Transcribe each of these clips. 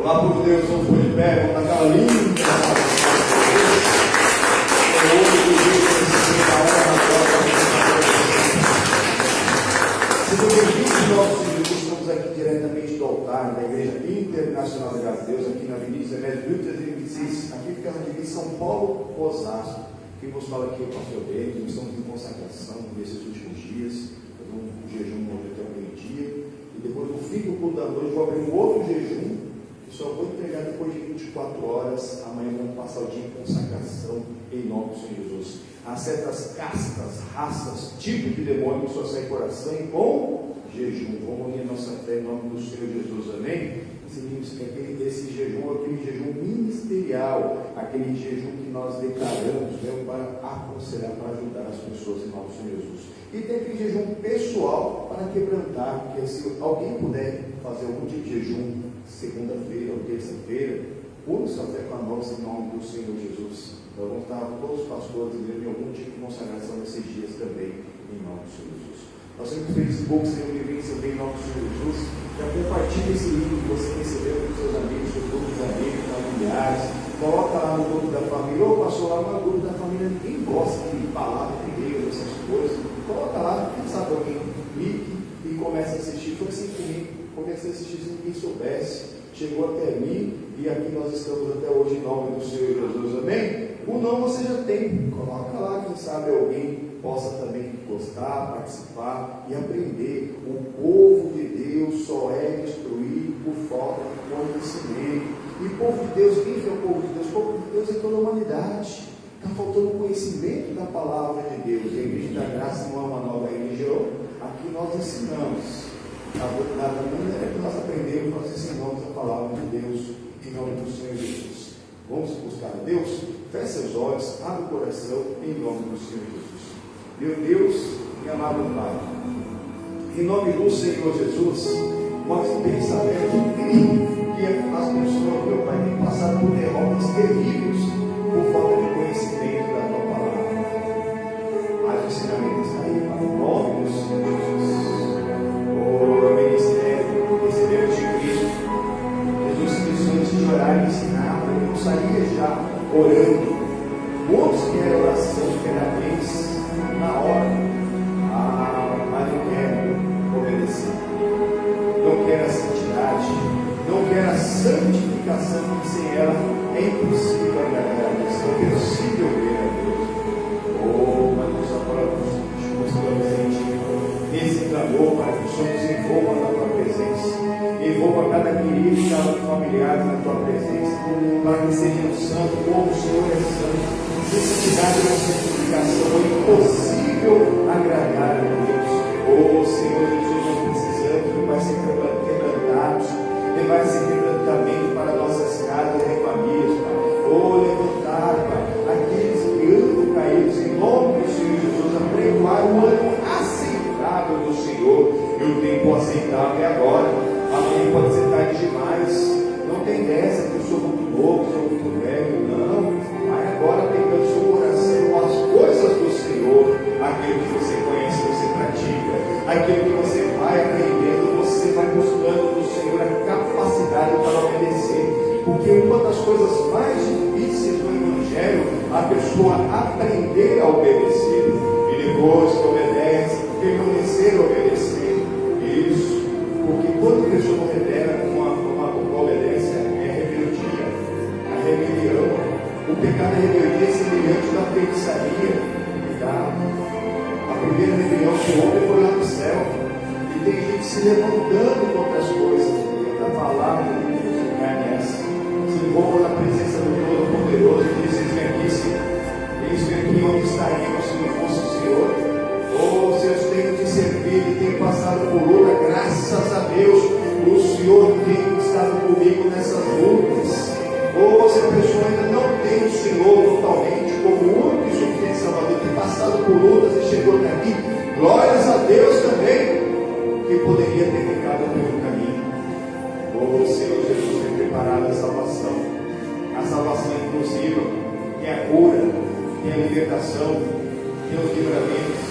Olá, povo de Deus, vamos por de pé, vamos dar aquela linda. Sejam bem-vindos, nossos irmãos. Estamos aqui diretamente do altar da Igreja Internacional da Graça de Deus, aqui na Avenida Médio 326. Aqui fica na Avenida São Paulo, Osasco. Quem vos fala aqui é o pastor Denis. Nós estamos em consagração nesses últimos dias. Fazendo um jejum até o meio-dia. E depois, no fim do culto da noite, vou abrir um outro jejum. Só vou entregar depois de 24 horas. Amanhã vamos passar o dia em consagração em nome do Senhor Jesus. Há certas castas, raças, tipos de demônio que só saem coração e com jejum. Vamos unir a nossa fé em nome do Senhor Jesus. Amém? Esse jejum é aquele jejum ministerial, aquele jejum que nós declaramos, né, para aconselhar, para ajudar as pessoas em nome do Senhor Jesus. E tem aquele jejum pessoal para quebrantar, porque se alguém puder fazer algum tipo de jejum, segunda-feira ou terça-feira, une sua fé com a nossa em nome do Senhor Jesus. Nós vamos estar todos os pastores em algum tipo de consagração nesses dias também, em nome do Senhor Jesus. Nós temos no Facebook, Senhor, vivência bem em nome do Senhor Jesus. Já compartilhe esse livro que você recebeu com seus amigos, seus grupos de amigos, familiares. Coloca lá no grupo da família, ou passou lá no grupo da família, ninguém gosta de palavra de Deus, essas coisas. Coloca lá, quem sabe alguém clique e começa a assistir. Foi assim comigo, comecei a assistir sem ninguém soubesse. Chegou até mim e aqui nós estamos até hoje em nome do Senhor Jesus, amém? O não você já tem, coloca lá, quem sabe alguém possa também gostar, participar e aprender. O povo de Deus só é destruído por falta de conhecimento. E o povo de Deus, quem é o povo de Deus? O povo de Deus é toda a humanidade. Está faltando conhecimento da palavra de Deus. A Igreja da Graça não é uma nova religião. Aqui nós ensinamos. Da maneira que nós aprendemos, nós ensinamos a palavra de Deus em nome do Senhor Jesus. Vamos buscar a Deus? Feche seus olhos, abre o coração em nome do Senhor Jesus. Meu Deus e amado Pai, em nome do Senhor Jesus, nós bem sabemos que as pessoas, meu Pai, têm passado por derrotas terríveis por falta de conhecimento da Tua palavra. Mas o ensinamento está aí, Pai, em nome do Senhor Jesus. O ministério, recebemos de Cristo. Jesus Cristo, antes de orar e ensinar, ele não saía já orando. Muitos querem oração, querem a vez na hora, mas não querem obedecer. Não querem a santidade, não querem a santificação, que sem ela é impossível agradar a Deus, é impossível ver a Deus. Oh, mas nós agora nos presente nesse clamor, para que o Senhor nos envolva na Tua presença, envolva cada querido e cada familiar na Tua presença, para que sejam santos, como o Senhor é santo. Necessidade da santificação é impossível agradar a Deus. Oh Senhor Jesus, nós precisamos levar esse quebrantados, levar esse quebrantamento para nossas casas e famílias, Pai. Oh, levantar, Pai, aqueles que andam caídos em nome do Senhor Jesus, apregoar o ano aceitável do Senhor. E o tempo aceitável é agora. Amanhã pode ser tarde demais. Não tem dessa que eu sou muito novo, sou muito velho. Não. Vai agora pegando seu coração as coisas do Senhor, aquilo que você conhece, você pratica, aquilo que você vai aprendendo, você vai buscando do Senhor a capacidade para obedecer, porque uma das coisas mais difíceis do Evangelho, a pessoa aprender a obedecer, e depois que obedece, permanecer obedecendo. Isso, porque quando a pessoa não obedece, é rebeldia, a rebelião. O pecado é rebeldia semelhante da feitiçaria. Cuidado. A primeira rebelião do homem foi lá no céu. E tem gente se levantando contra as coisas de Deus. A palavra de Deus encarnece. Se envolva na presença do Todo-Poderoso e diz: eis aqui, Senhor. Eis aqui onde estaríamos se não fosse o Senhor. Oh, se eu tenho te servido e tenho passado por luta, graças a Deus, o Senhor tem estado comigo nessas lutas. Ou se a pessoa ainda não tem o Senhor totalmente como único e suficiente Salvador, tem passado por lutas e chegou até aqui, glórias a Deus também, que poderia ter ficado pelo caminho. O Senhor Jesus tem preparado a salvação inclusiva, tem a cura, tem a libertação, tem os livramentos,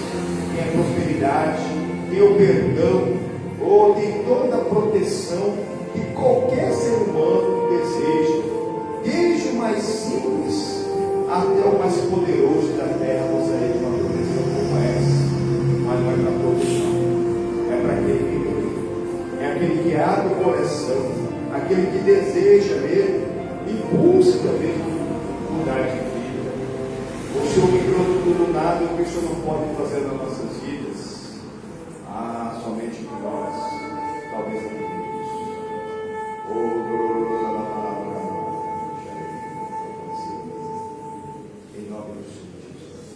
tem a prosperidade, tem o perdão, tem toda a proteção que qualquer ser humano deseja, desde o mais simples até o mais poderoso da terra, gostaria de uma proteção como essa. Mas não é para todos, não. É para aquele que quer. É aquele que abre o coração, aquele que deseja mesmo e busca mesmo mudar de vida. O Senhor me criou tudo do nada, o que o Senhor não pode fazer nas nossas vidas? Ah, somente que nós, talvez não tenhamos. Em nome do Senhor Jesus.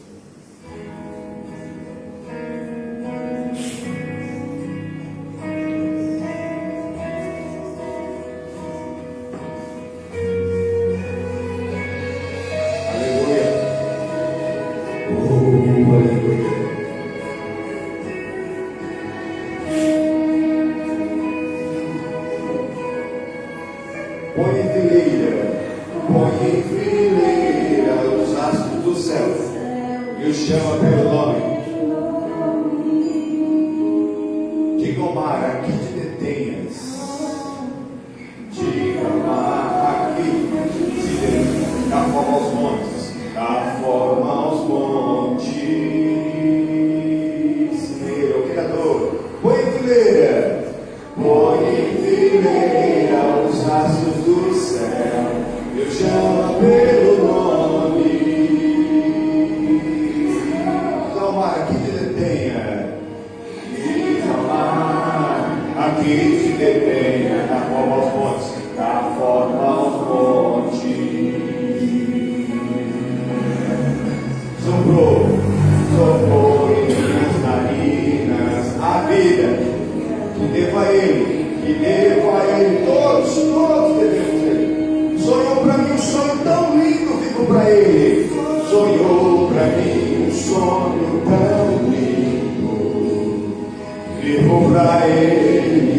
Põe em fileira os astros do céu e os chama pelo nome. Diga ao mar, aqui te detenhas. Diga ao mar, aqui te detenhas. Dá forma aos montes, dá forma aos montes. Meu Criador, põe em fileira os astros do céu. Eu chamo pelo nome. Diz ao mar, aqui te detenha. Diz ao mar, aqui te detenha. Dá forma aos montes, dá forma aos montes. Soprou em minhas narinas a vida. Que deva a Ele, todos devemos a Ele. Sonhou para mim um sonho tão lindo, vivo para Ele. Sonhou para mim um sonho tão lindo, vivo para Ele.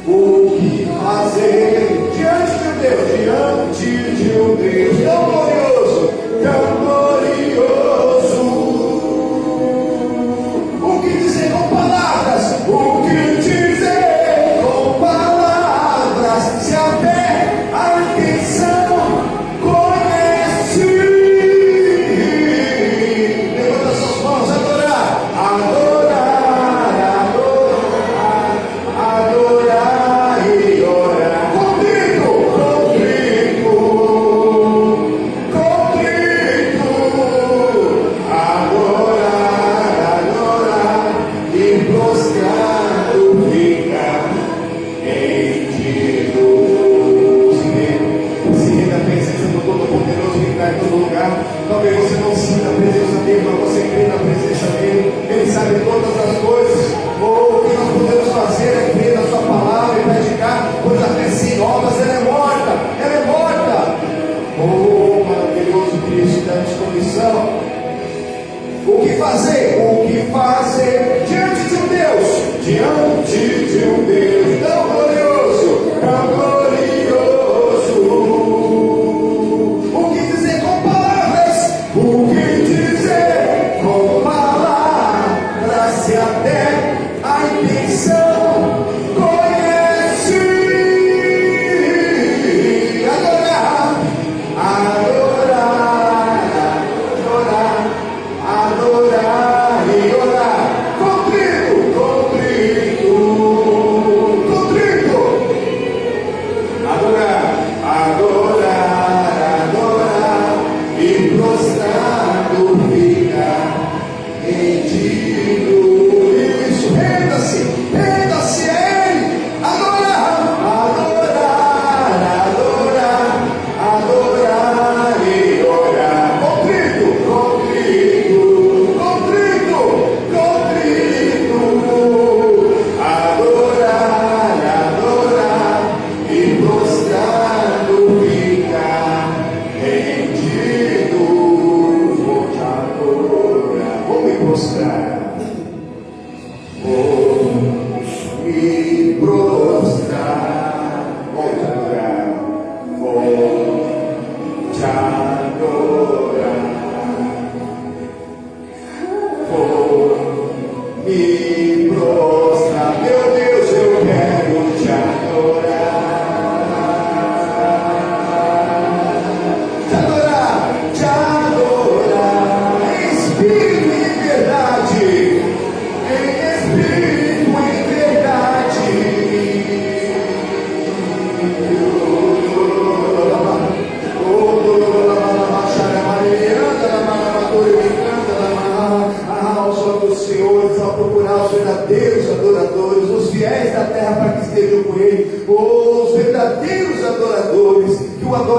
O que fazer diante de um Deus, tão glorioso, tão glorioso? O que dizer com palavras? O que dizer com palavras? Se até a intenção conhece. Levanta suas mãos, adorar, e orar. Talvez você não sinta a presença dele, mas você crê na presença dele. Ele sabe todas as coisas. O que nós podemos fazer é crer na sua palavra e praticar, pois a fé sem obras ela é morta. Ela é morta. Oh, maravilhoso Cristo, dá-nos condição. O que fazer? O que fazer diante de um Deus tão glorioso, tão glorioso? O que dizer com palavras? O que dizer com palavras? Se até a intenção conhece. Adorar e orar. Contrito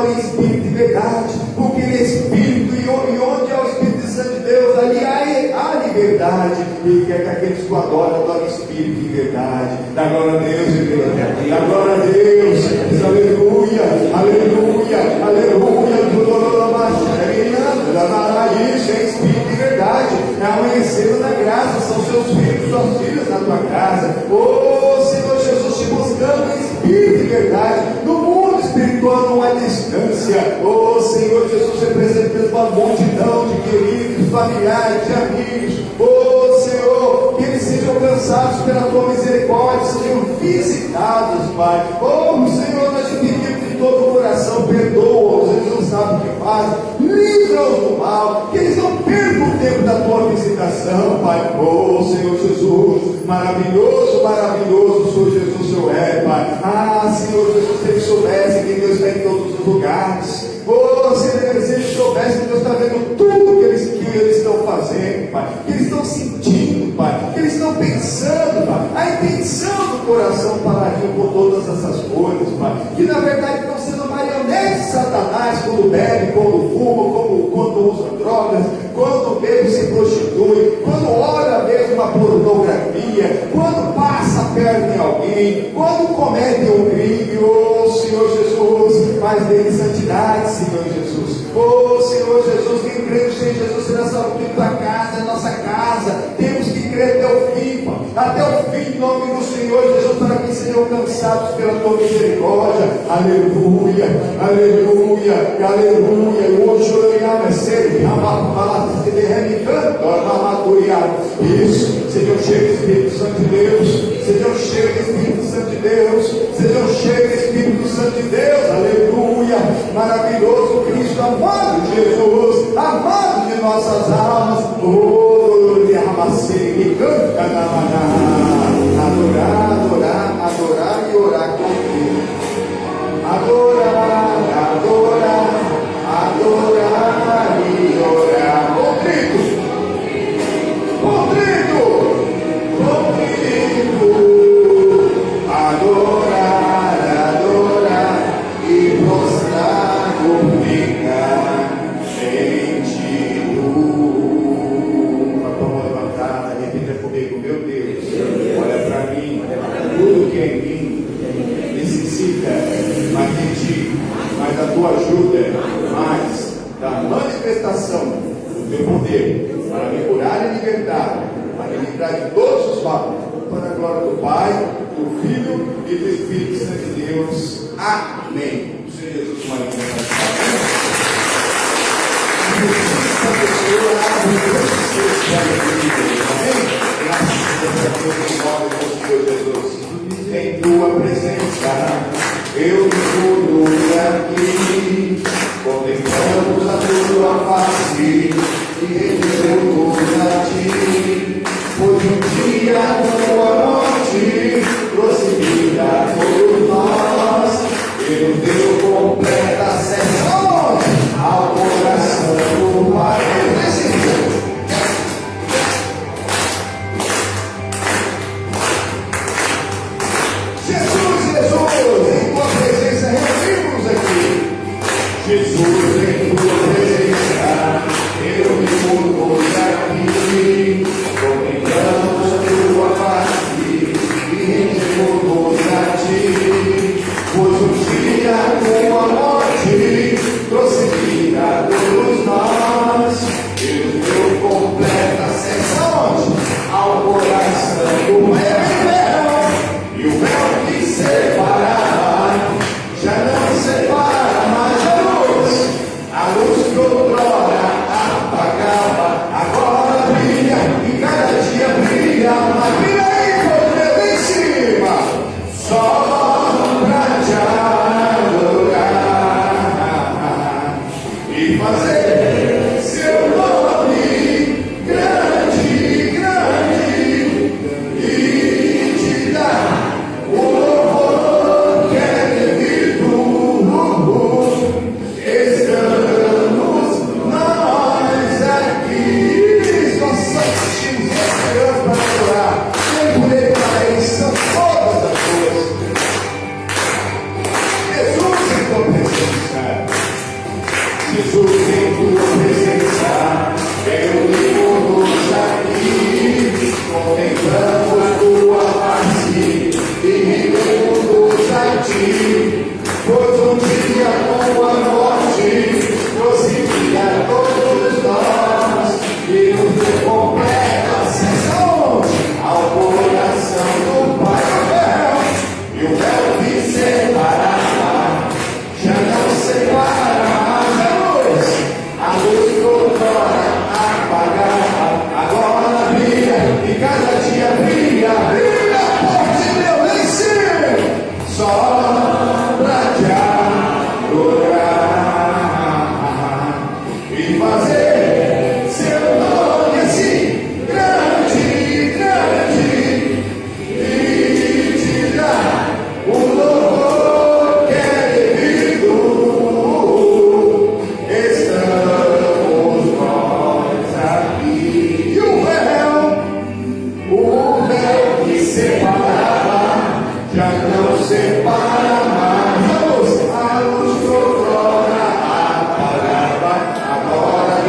adora em espírito e verdade, porque Ele é Espírito, e onde há o Espírito Santo de Deus, ali há liberdade. Ele quer que aqueles que o adoram, adorem em espírito e verdade. Dá glória a Deus, igreja. Dá glória a Deus. Diz aleluia, aleluia, aleluia. Isso é espírito e verdade. É amanhecendo da graça. São seus filhos, suas filhas na tua casa. Oh Senhor Jesus, te buscando em espírito e verdade. No mundo espiritual não há distância. Oh Senhor Jesus, representando uma multidão de queridos, familiares, de amigos. Oh Senhor, que eles sejam alcançados pela tua misericórdia, sejam visitados, Pai. Oh Senhor, nós te pedimos de todo o coração, perdoa-os, eles não sabem o que fazem, livra-os do mal, que eles não percam o tempo da tua visitação, Pai. Oh Senhor Jesus, maravilhoso, maravilhoso, Senhor Jesus, o Senhor é, Pai. Ah, Senhor Jesus, se eles soubessem que Deus está em todos os lugares. Oh, se eles soubessem que Deus está vendo tudo que eles estão fazendo, Pai, que eles estão sentindo, Pai, que eles estão pensando, Pai, a intenção do coração para agir por todas essas coisas, Pai, que na verdade estão sendo marionetes de Satanás quando bebe, quando fuma, quando usa drogas, quando bebe se prostitui, quando olha mesmo a pornografia, quando passa a perna em alguém, quando comete um crime. Oh Senhor Jesus, faz dele santidade, Senhor Jesus. Oh Senhor Jesus, quem crê no Senhor Jesus será salvo em tua casa, em nossa casa. Temos que crer até o fim, Pai. Até o fim, em nome do Senhor Jesus, para que sejam alcançados pela tua misericórdia. Aleluia, aleluia, aleluia. E hoje oramos, isso, sejam cheios do Espírito Santo de Deus, sejam cheios do Espírito Santo de Deus, sejam cheios do Espírito Santo de Deus, aleluia, maravilhoso Cristo, amado Jesus, amado de nossas almas, adorar, adorar, adorar e orar contigo, adorar, adorar, adorar e orar contigo. Adorar, adorar e prostrar, glorificar em ti. Com a tua mão levantada, repita comigo, meu Deus, olha para mim, tudo que é em mim necessita mais de ti, mais da tua ajuda, mais da manifestação do teu poder, para me curar e libertar, para me livrar de todos os maus, para a glória do Pai, do Filho e do Espírito Santo de Deus. Amém. Senhor Jesus, uma linda em tua presença, eu me mudo aqui, contemplamos a tua face e rendemos a ti, pois um dia tua morte trouxe a todos nós, e nos deu completa acesso ao coração do Pai. Jesus, em tua presença, eu me mudo aqui, contemplamos a tua face e rendemos a ti, pois um dia a tua morte trouxe vida a todos nós, e nos deu completa acesso ao coração do Pai. E o véu que separa já não separa mais. A luz que outrora apagava, agora brilha, e cada dia brilha, mas brilha aí, poder em cima, só pra te adorar e fazer seu nome grande, grande, e te dar o louvor que é devido. Estamos nós aqui, nós sentimos esperança para adorar, sem poder para eles, são todas as coisas. Jesus em tua presença.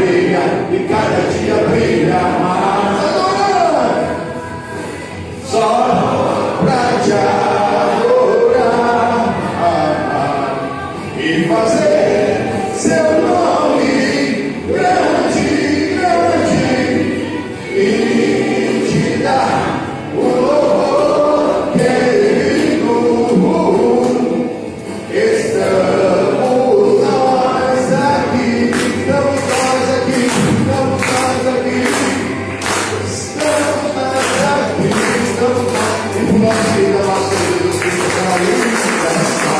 brilha, e cada dia brilha mais. Só pra te adorar e fazer seu nome grande, grande, e te dar o louvor querido. Estamos nós aqui, estamos nós aqui, estamos nós aqui, estamos nós aqui, estamos nós. E por nosso Filho, nosso Jesus Cristo, pela luz só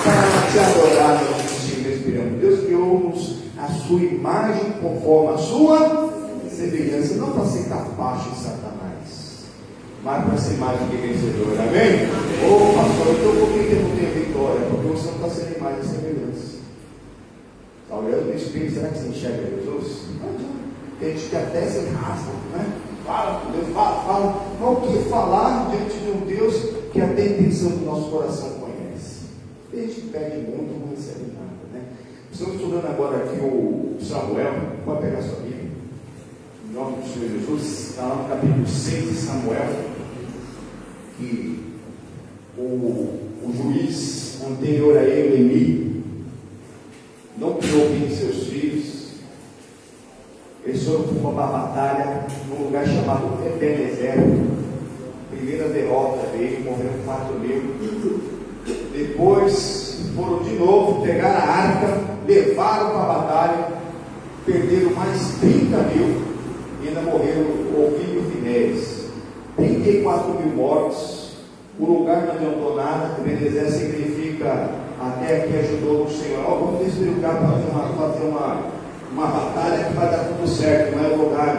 para te adorar, nós te respiramos. Deus criou-nos a sua imagem conforme a sua semelhança, não para ser capacho de Satanás, mas para ser mais do que vencedor. Amém? Ô pastor, então por que eu não tenho vitória? Porque você não está sendo imagem e semelhança. Está olhando no espelho, será que você enxerga Jesus? Não adianta. Tem gente que até se rasga, né? Fala, Deus fala. Mas o que falar diante de um Deus que até a intenção do nosso coração conhece? Tem gente que pede muito, não recebe nada, né? Estamos estudando agora aqui o Samuel. Pode pegar sua Bíblia. Em nome do Senhor Jesus, está lá no capítulo 6 de Samuel, que o juiz anterior a ele, Eli, não criou bem seus filhos. Eles foram para uma batalha num lugar chamado Ebenezer. Primeira derrota dele, morreram 4.000. Depois foram de novo, pegaram a arca, levaram para a batalha, perderam mais 30.000. E ainda morreram Ofni e Finéias. 34.000 mortos. O lugar não adiantou nada. Ebenezer significa até aqui ajudou o Senhor. Vamos ver esse lugar para fazer uma batalha que vai dar tudo certo, não é lugar.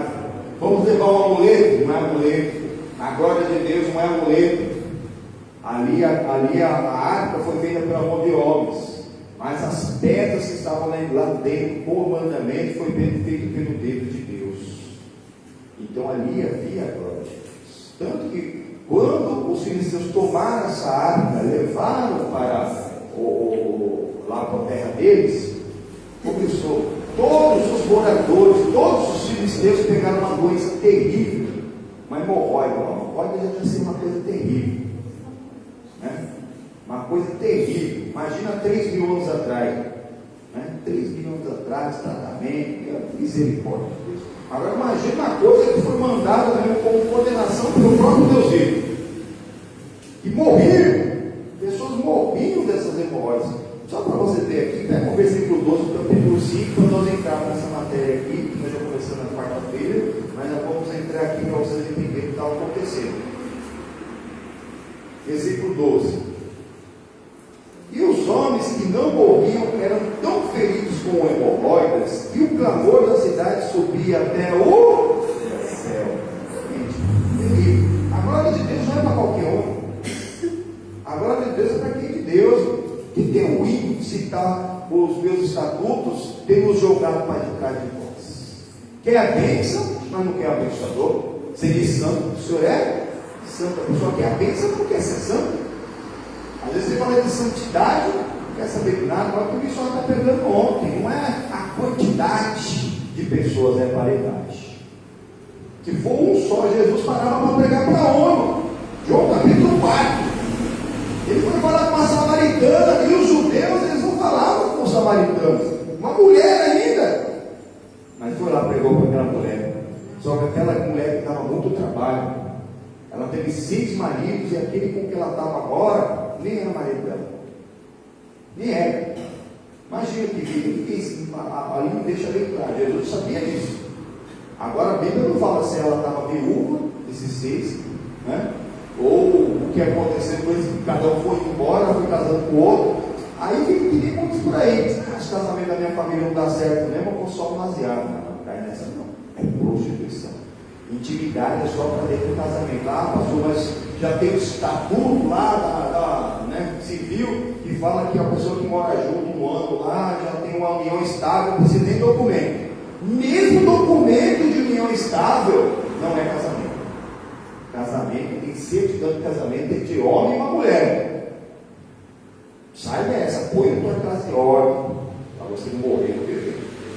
Vamos levar um amuleto, não é amuleto. A glória de Deus não é amuleto. Ali a arca foi feita pela mão de homens, mas as pedras que estavam lá dentro, por mandamento, foi feito pelo dedo de Deus. Então ali havia a glória de Deus. Tanto que quando os filisteus tomaram essa arca, levaram para lá para a terra deles, começou, todos os moradores, todos os filisteus pegaram uma doença terrível, uma hemorroida. Uma hemorroida já tinha sido uma coisa terrível, né? Uma coisa terrível. Imagina 3.000 anos atrás, né? 3.000 anos atrás, tratamento, misericórdia de Deus. Agora imagina uma coisa que foi mandada como condenação pelo próprio Deus vivo. E morreram. Pessoas morriam dessas hemorroidas. Só para você ter aqui, pega o versículo 12 do capítulo 5, quando nós entrarmos nessa matéria aqui, que nós já começamos na quarta-feira, mas nós vamos entrar aqui para vocês entenderem o que está acontecendo. Versículo 12. E os homens que não morriam eram tão feridos com hemorroidas que o clamor da cidade subia até o céu. A glória de Deus não é para qualquer um. A glória de Deus é para quem de Deus, que tem o hino de citar os meus estatutos, temos jogado para educar de vós. Quer a bênção, mas não quer abençoador. Seria santo, o senhor é santo. A pessoa quer a bênção, não quer ser santo. Às vezes você fala de santidade, não quer saber de nada, mas porque o senhor está perdendo ontem. Não é a quantidade de pessoas, é a qualidade. Se for um só, Jesus parava para pregar para onde? João capítulo 4. Ele foi falar com uma samaritana, e os judeus, eles não falavam com os samaritanos. Uma mulher ainda. Mas foi lá, pregou para aquela mulher. Só que aquela mulher que dava muito trabalho. Ela teve 6 maridos, e aquele com que ela estava agora, nem era marido dela. Nem era. Imagina que vida, ali não deixa bem claro. Jesus sabia disso. Agora a Bíblia não fala se ela estava viúva, desses 6, né? Ou o que aconteceu com eles, cada um foi embora, foi casando com o outro. Aí tem muitos por aí. Esse casamento da minha família não dá certo mesmo, eu vou só baseado. Não cai nessa não. É prostituição. Intimidade é só para dentro do casamento. Pastor, mas já tem o estatuto lá né, civil, que fala que a pessoa que mora junto um ano lá, já tem uma união estável, não precisa nem documento. Mesmo documento de união estável não é casamento. Casamento tem certidão de casamento entre homem e uma mulher. Sai dessa, põe a tua casa de ordem. A você não morrer no bebê.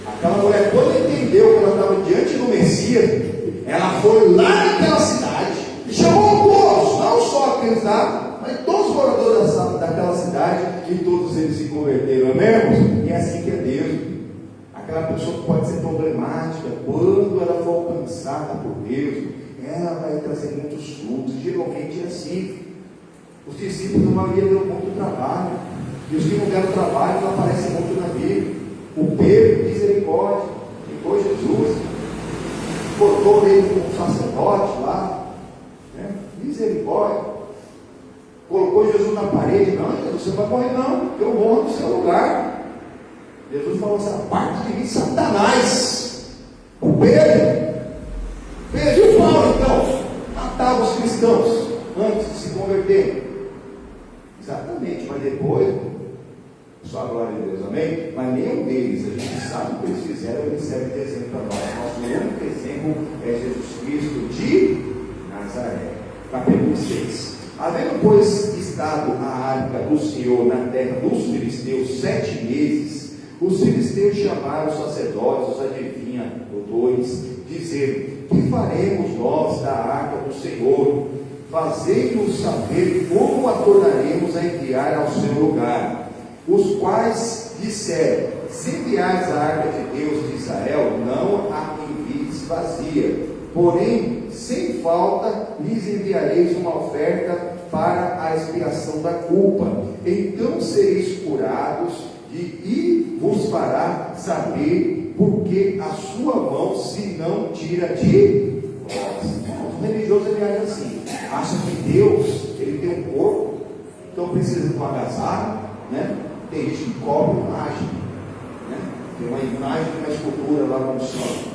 Aquela mulher, quando entendeu que ela estava diante do Messias, ela foi lá naquela cidade e chamou todos, não só aqueles lá, mas todos os moradores daquela cidade, e todos eles se converteram, amém, irmãos? E é assim que é Deus. Aquela pessoa que pode ser problemática, quando ela for alcançada por Deus, ela vai trazer muitos frutos. Geralmente é assim. Os discípulos da maioria deram muito trabalho, e os que não deram trabalho não aparecem muito na Bíblia. O Pedro, misericórdia, ficou Jesus, cortou ele com um sacerdote lá, né? Misericórdia, colocou Jesus na parede. Não, Jesus, você não vai morrer não, eu morro no seu lugar. Jesus falou assim: parte de mim, Satanás. O Pedro e o Paulo então matava os cristãos antes de se converter. Exatamente, mas depois, só a glória de Deus, amém? Mas nenhum deles, a gente sabe o que eles fizeram, eles servem de exemplo para nós. Nosso único exemplo é Jesus Cristo de Nazaré. Capítulo 6. Havendo, pois, estado a arca do Senhor na terra dos filisteus 7 meses, os filisteus chamaram os sacerdotes, os adivinhadores, dizendo: que faremos nós da arca do Senhor? Fazei-nos saber como a tornaremos a enviar ao seu lugar. Os quais disseram: se enviares a arca de Deus de Israel, não a envies vazia, porém, sem falta, lhes enviareis uma oferta para a expiação da culpa. Então sereis curados, e vos fará saber porque a sua mão se não tira de vós. O religioso ele age assim, acha que Deus ele tem um corpo, então precisa de um agasalho, né? Tem gente que cobre imagem, né? Tem uma imagem, uma escultura lá no chão,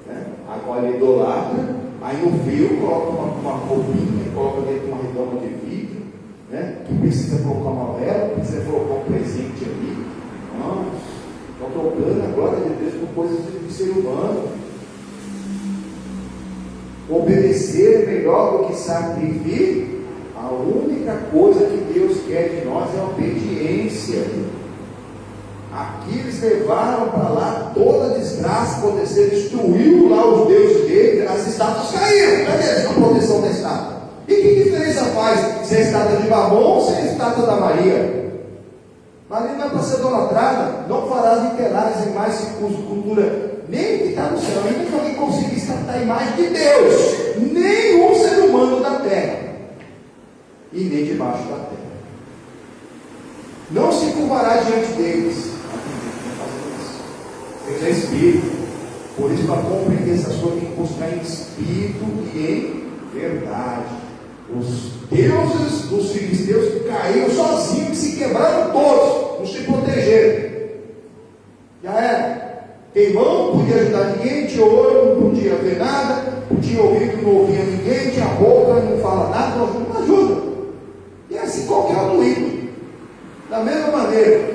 né? Agora ele idolatra, aí no fio coloca uma roupinha, coloca dentro de uma redoma de vidro, né? Que precisa colocar uma vela, precisa colocar um presente ali. Não, estão trocando a glória de Deus por coisas de ser humano. Obedecer é melhor do que sacrificar. A única coisa que Deus quer de nós é a obediência. Aqui eles levaram para lá toda a desgraça acontecer, destruiu lá os deuses dele, as estátuas caíram. Cadê a proteção da estátua? E que diferença faz se é a estátua de Babon ou se é a estátua da Maria? Maria não é para ser idolatrada. Não farás literais em mais cultura, nem que está no céu, nem que alguém conseguisse captar a imagem de Deus, nenhum ser humano da terra, e nem debaixo da terra. Não se curvará diante deles. Deus é espírito. Por isso, para compreender essas coisas, tem que buscar em espírito e em verdade. Os deuses dos filisteus caíram sozinhos, se quebraram todos, não se protegeram. Já era. Queimão não podia ajudar ninguém, tinha olho, não podia ver nada, tinha ouvido, não ouvia ninguém, tinha boca, não fala nada, não ajuda. E assim qualquer outro ídolo. Da mesma maneira.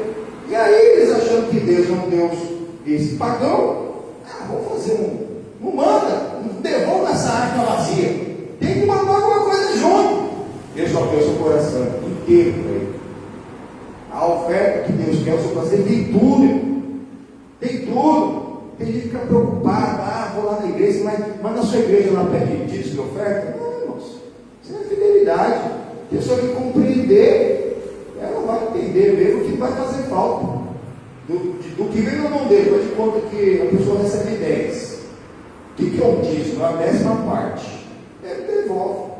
E aí eles achando que Deus é um Deus esse pagão, vamos fazer não manda, não devolva essa arca vazia. Tem que mandar alguma coisa junto. Deus só quer o seu coração inteiro para ele. A oferta que Deus quer é o seu coração, tem tudo. Tem tudo. Tem gente que fica preocupado, vou lá na igreja, mas na sua igreja lá pede dízimo de oferta? Não, irmãos, isso é fidelidade. A pessoa que compreender, ela vai entender mesmo que vai fazer falta. Do que vem na mão dele, faz de conta que a pessoa recebe 10. O que é um dízimo? É a 10ª parte. Ele devolve.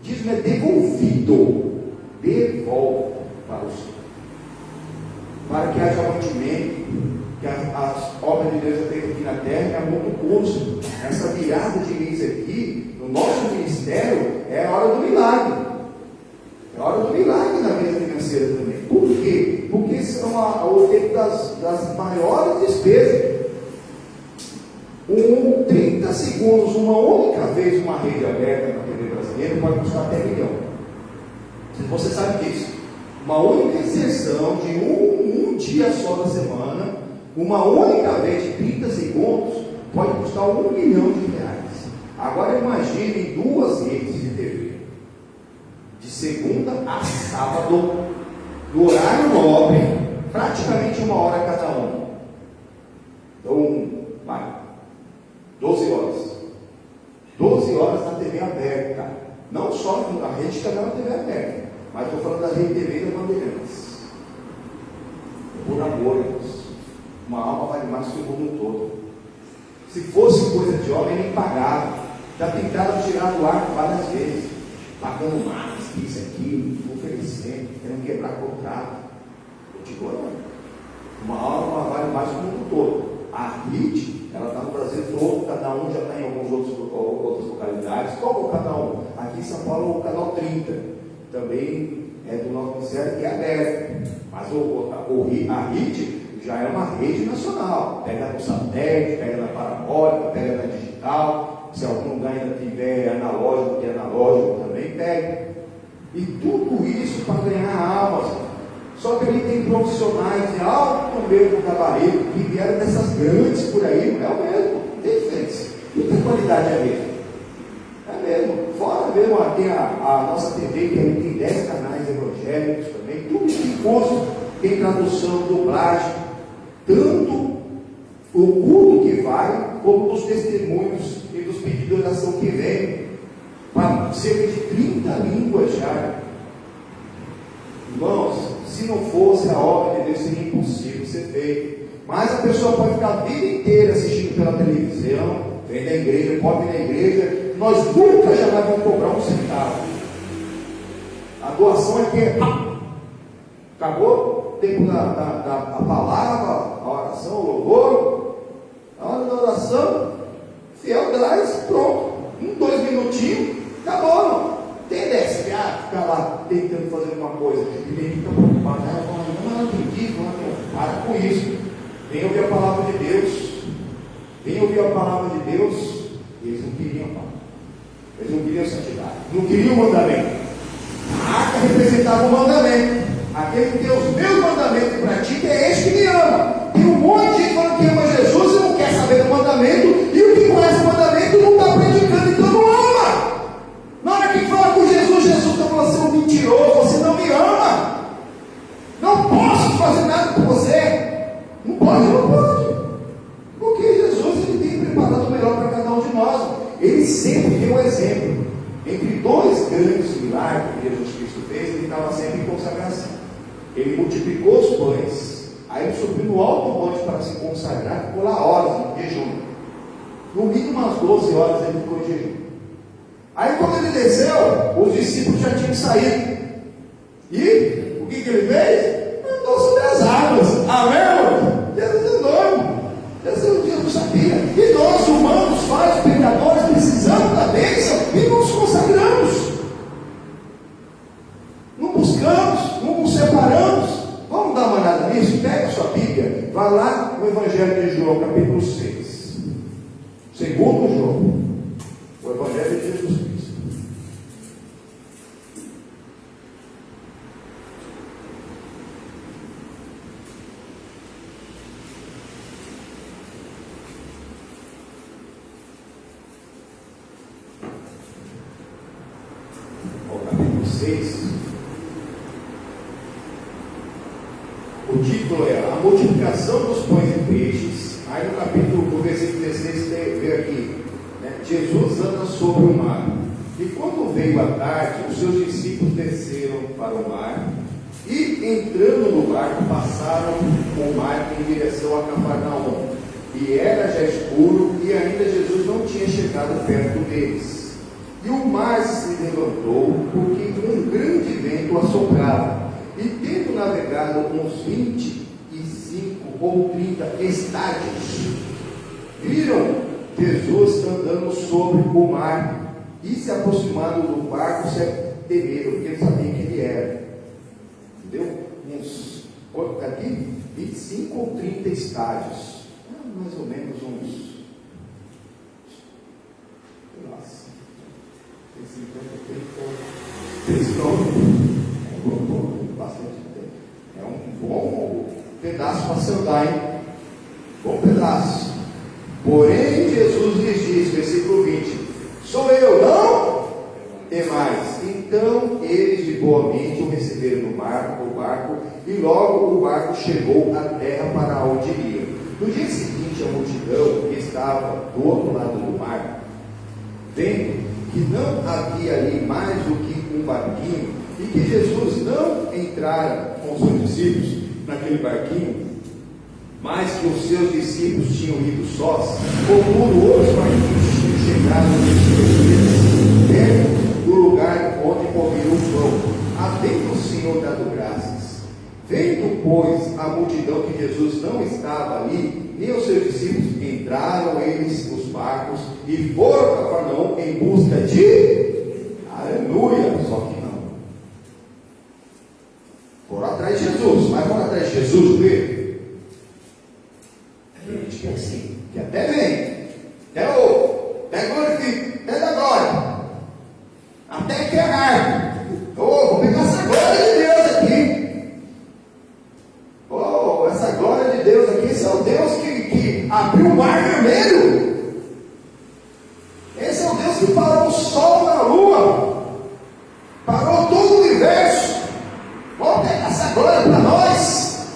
Dízimo é devolvido. Devolve para o Senhor. Para que haja mantimento, que as obras de Deus é feitas aqui na terra é muito curso. Essa virada de mês aqui, no nosso ministério, é a hora do milagre. É a hora do milagre na vida financeira também. Por quê? Porque são o tempo das maiores despesas. 30 segundos, uma única vez, uma rede aberta na TV brasileira pode custar até 1 milhão. Você sabe disso. Uma única inserção de um dia só da semana, uma única vez de 30 segundos, pode custar R$1 milhão. Agora imagine 2 redes de TV, de segunda a sábado, no horário nobre, praticamente 1 hora cada um. Então, vai, 12 horas. 12 horas na TV aberta. Não só na rede canal TV aberta, mas estou falando da Rede TV da Bandeirantes. Por amor, irmãos. Uma alma vale mais que o mundo todo. Se fosse coisa de homem, nem pagava. Já tentaram tirar do ar várias vezes, pagando mais, isso aqui, oferecendo, querendo quebrar contrato. Eu digo, olha, uma alma vale mais que o mundo todo. A RIT, ela está no Brasil todo, cada um já está em outras localidades. Qual é o canal? Aqui em São Paulo é o canal 30, também é do nosso ministério, que é aberto. Mas a RIT já é uma rede nacional, pega no satélite, pega na parabólica, pega na digital, se algum lugar ainda tiver analógico, que é analógico também pega, e tudo isso para ganhar almas. Só que ali tem profissionais de alto mesmo gabarito que vieram dessas grandes por aí, não é o mesmo, não tem diferença, não tem qualidade, é mesmo. É mesmo, fora mesmo tem a nossa TV, que aí tem 10 canais evangélicos também, tudo que curso, tem tradução, dublagem, tanto o culto que vai, como os testemunhos e dos pedidos de oração que vem, para cerca de 30 línguas já. Irmãos, se não fosse a obra de Deus, seria impossível ser feito. Mas a pessoa pode ficar a vida inteira assistindo pela televisão, vem da igreja, pode vir na igreja, nós nunca jamais vamos cobrar um centavo. A doação é que acabou o tempo da palavra, a oração, o louvor, a hora da oração, fiel traz, pronto, 2 minutinhos, acabou, não tem dessa, ficar lá tentando fazer alguma coisa, e tem que ficar preocupado, não entendi, para com isso, vem ouvir a palavra de Deus, vem ouvir a palavra de Deus. Eles não queriam, eles não queriam santidade, não queriam o mandamento. A arca representava o mandamento. Aquele que tem os meus mandamentos e pratica é esse que me ama. Tem um monte de gente falando que ama Jesus e não quer saber do mandamento, e o que conhece o mandamento não está praticando, então não ama. Na hora que fala com Jesus, Jesus está falando, você é um mentiroso, você não me ama. Não posso fazer nada por você. Não pode. Porque Jesus, ele tem preparado o melhor para cada um de nós. Ele sempre deu um exemplo. Entre 2 grandes milagres que Jesus Cristo fez, ele estava sempre em consagração. Ele multiplicou os pães, aí ele subiu no alto monte para se consagrar, ficou lá horas em jejum. No mínimo umas 12 horas ele ficou em jejum. Aí quando ele desceu, os discípulos já tinham saído. E o que ele fez? Andou sobre as águas. Amém, irmão? Jesus andou, irmão. Jesus sabia. E nós, humanos, falhos, pecadores, precisamos da bênção e não nos consagramos. Não buscamos, não nos separamos. Vamos dar uma olhada nisso? Pega a sua Bíblia, vai lá no Evangelho de João, capítulo 6. Segundo João, o Evangelho de Jesus Cristo. O título é a multiplicação dos pães e peixes. Aí no capítulo, no versículo 16, vê aqui, né? Jesus anda sobre o mar. E quando veio a tarde, os seus discípulos desceram para o mar e, entrando no barco, passaram o mar em direção a Cafarnaum. E era já escuro e ainda Jesus não tinha chegado perto deles. E o mar se levantou porque um grande vento assoprava. E tendo navegado uns 25 ou 30 estádios, viram Jesus andando sobre o mar e se aproximando do barco, se temeram, porque eles sabiam quem ele era. Entendeu? Quanto aqui? 25 ou 30 estádios. Mais ou menos uns. Nossa. 50, 30. Bastante tempo. É um bom pedaço para se andar, hein? Bom pedaço. Porém, Jesus lhes diz, versículo 20: sou eu, não? E mais, então eles de boa mente o receberam no barco, e logo o barco chegou à terra para onde iam. No dia seguinte, a multidão que estava do outro lado do mar, vendo que não havia ali mais do que um barquinho, e que Jesus não entrara com os seus discípulos naquele barquinho, mas que os seus discípulos tinham ido sós, contudo outros barquinhos tinham chegado nesses dias, perto do lugar onde comiam o pão, havendo o Senhor dado graças. Vendo, pois, a multidão que Jesus não estava ali, nem os seus discípulos, entraram eles nos barcos e foram a Cafarnaum em busca de aleluia, só que não foram atrás de Jesus, mas foram atrás de Jesus mesmo. A gente quer assim, que até vem, até ouve, até glorifica, até da glória, até que agarre. Vou pegar essa glória de Deus aqui. Essa glória de Deus aqui, esse é o Deus que abriu o mar vermelho. Esse é o Deus que parou o sol na lua, parou todo o universo. Vamos pegar essa glória para nós.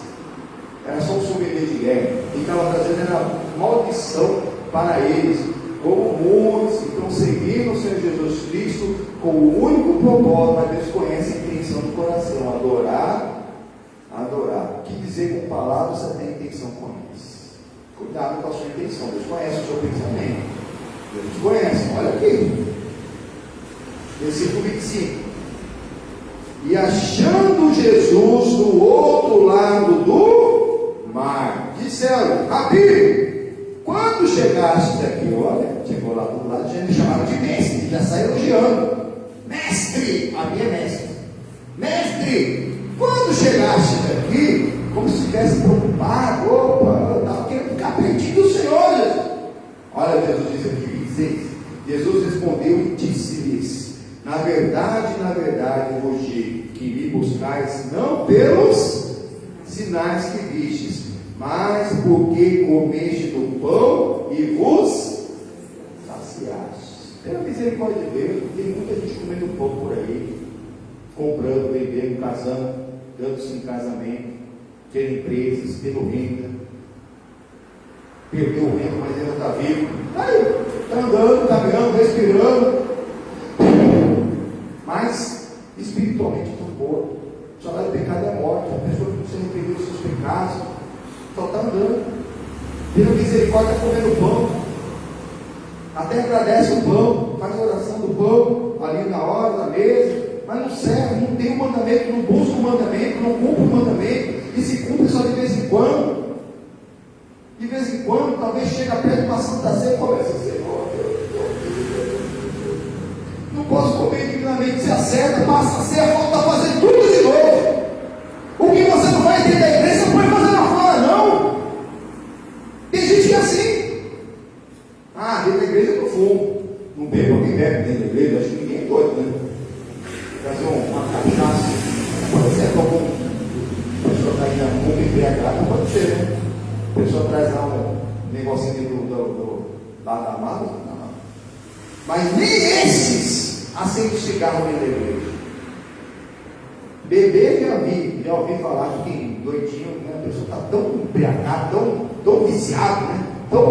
Era só um souvenir de guerra. E estava trazendo era maldição para eles. Como muitos que estão seguindo o Senhor Jesus Cristo com o único propósito, mas eles conhecem a intenção do coração: adorar. O que dizer com palavras você tem intenção com eles? Cuidado com a sua intenção. Deus conhece o seu pensamento. Deus conhece. Olha aqui. Versículo 25. E achando Jesus do outro lado do mar, disseram: Rabi, quando chegaste aqui? Olha, chegou lá do lado, já me chamaram de mestre, já saiu elogiando. Mestre, a minha mestre. Mestre, quando chegaste aqui, como se estivesse preocupado, eu estava querendo ficar pertinho do Senhor, Jesus. Olha, Jesus diz aqui, Jesus respondeu e disse-lhes: na verdade, vos digo, que me buscais não pelos sinais que vistes, mas porque comeste do pão e vos saciastes. Tenha misericórdia de Deus, tem muita gente comendo pão por aí, comprando, vendendo, casando, dando-se em casamento, tendo empresas, tendo renda, perdeu o renda, mas ainda está vivo, está andando, caminhando, respirando, mas espiritualmente está morto. O salário do pecado é morte. A pessoa que não se arrependeu dos seus pecados só está andando, tendo misericórdia, está comendo pão, até agradece o pão, faz a oração do pão ali na hora da mesa, mas não serve, não tem o mandamento, não busca o mandamento, não cumpre o mandamento, e se cumpre só de vez em quando. De vez em quando, talvez chega perto de uma santa ceia e começa a ser: não posso comer dignamente, se acerta, passa a ceia, volta a fazer tudo de novo. O que você não vai ter da igreja, você pode fazer lá fora, não. Tem gente que é assim. Dentro da igreja eu não fumo, não bebo, alguém bebe dentro da igreja, acho que ninguém é doido, né? Trazer uma cachaça, pode ser como a pessoa está aí na mundo embriagada, pode ser, né? A pessoa traz lá um negocinho lá da mala, não. Mas nem esses acendem cigarro dentro da igreja. Beber já ouvi falar que tem doidinho, né? A pessoa está tão embriagada, tão viciada, né? Tão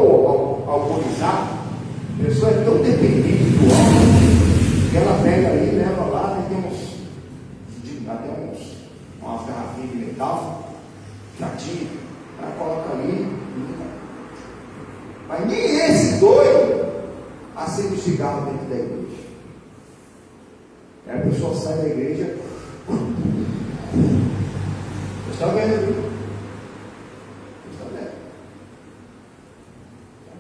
alcoolizada, a pessoa é tão dependente do álcool que ela pega ali e leva lá, e tem umas garrafinhas de metal, chatinho, ela coloca ali, mas nem esse doido acende o cigarro dentro da igreja. Aí a pessoa sai da igreja, você está vendo, viu? Você está vendo?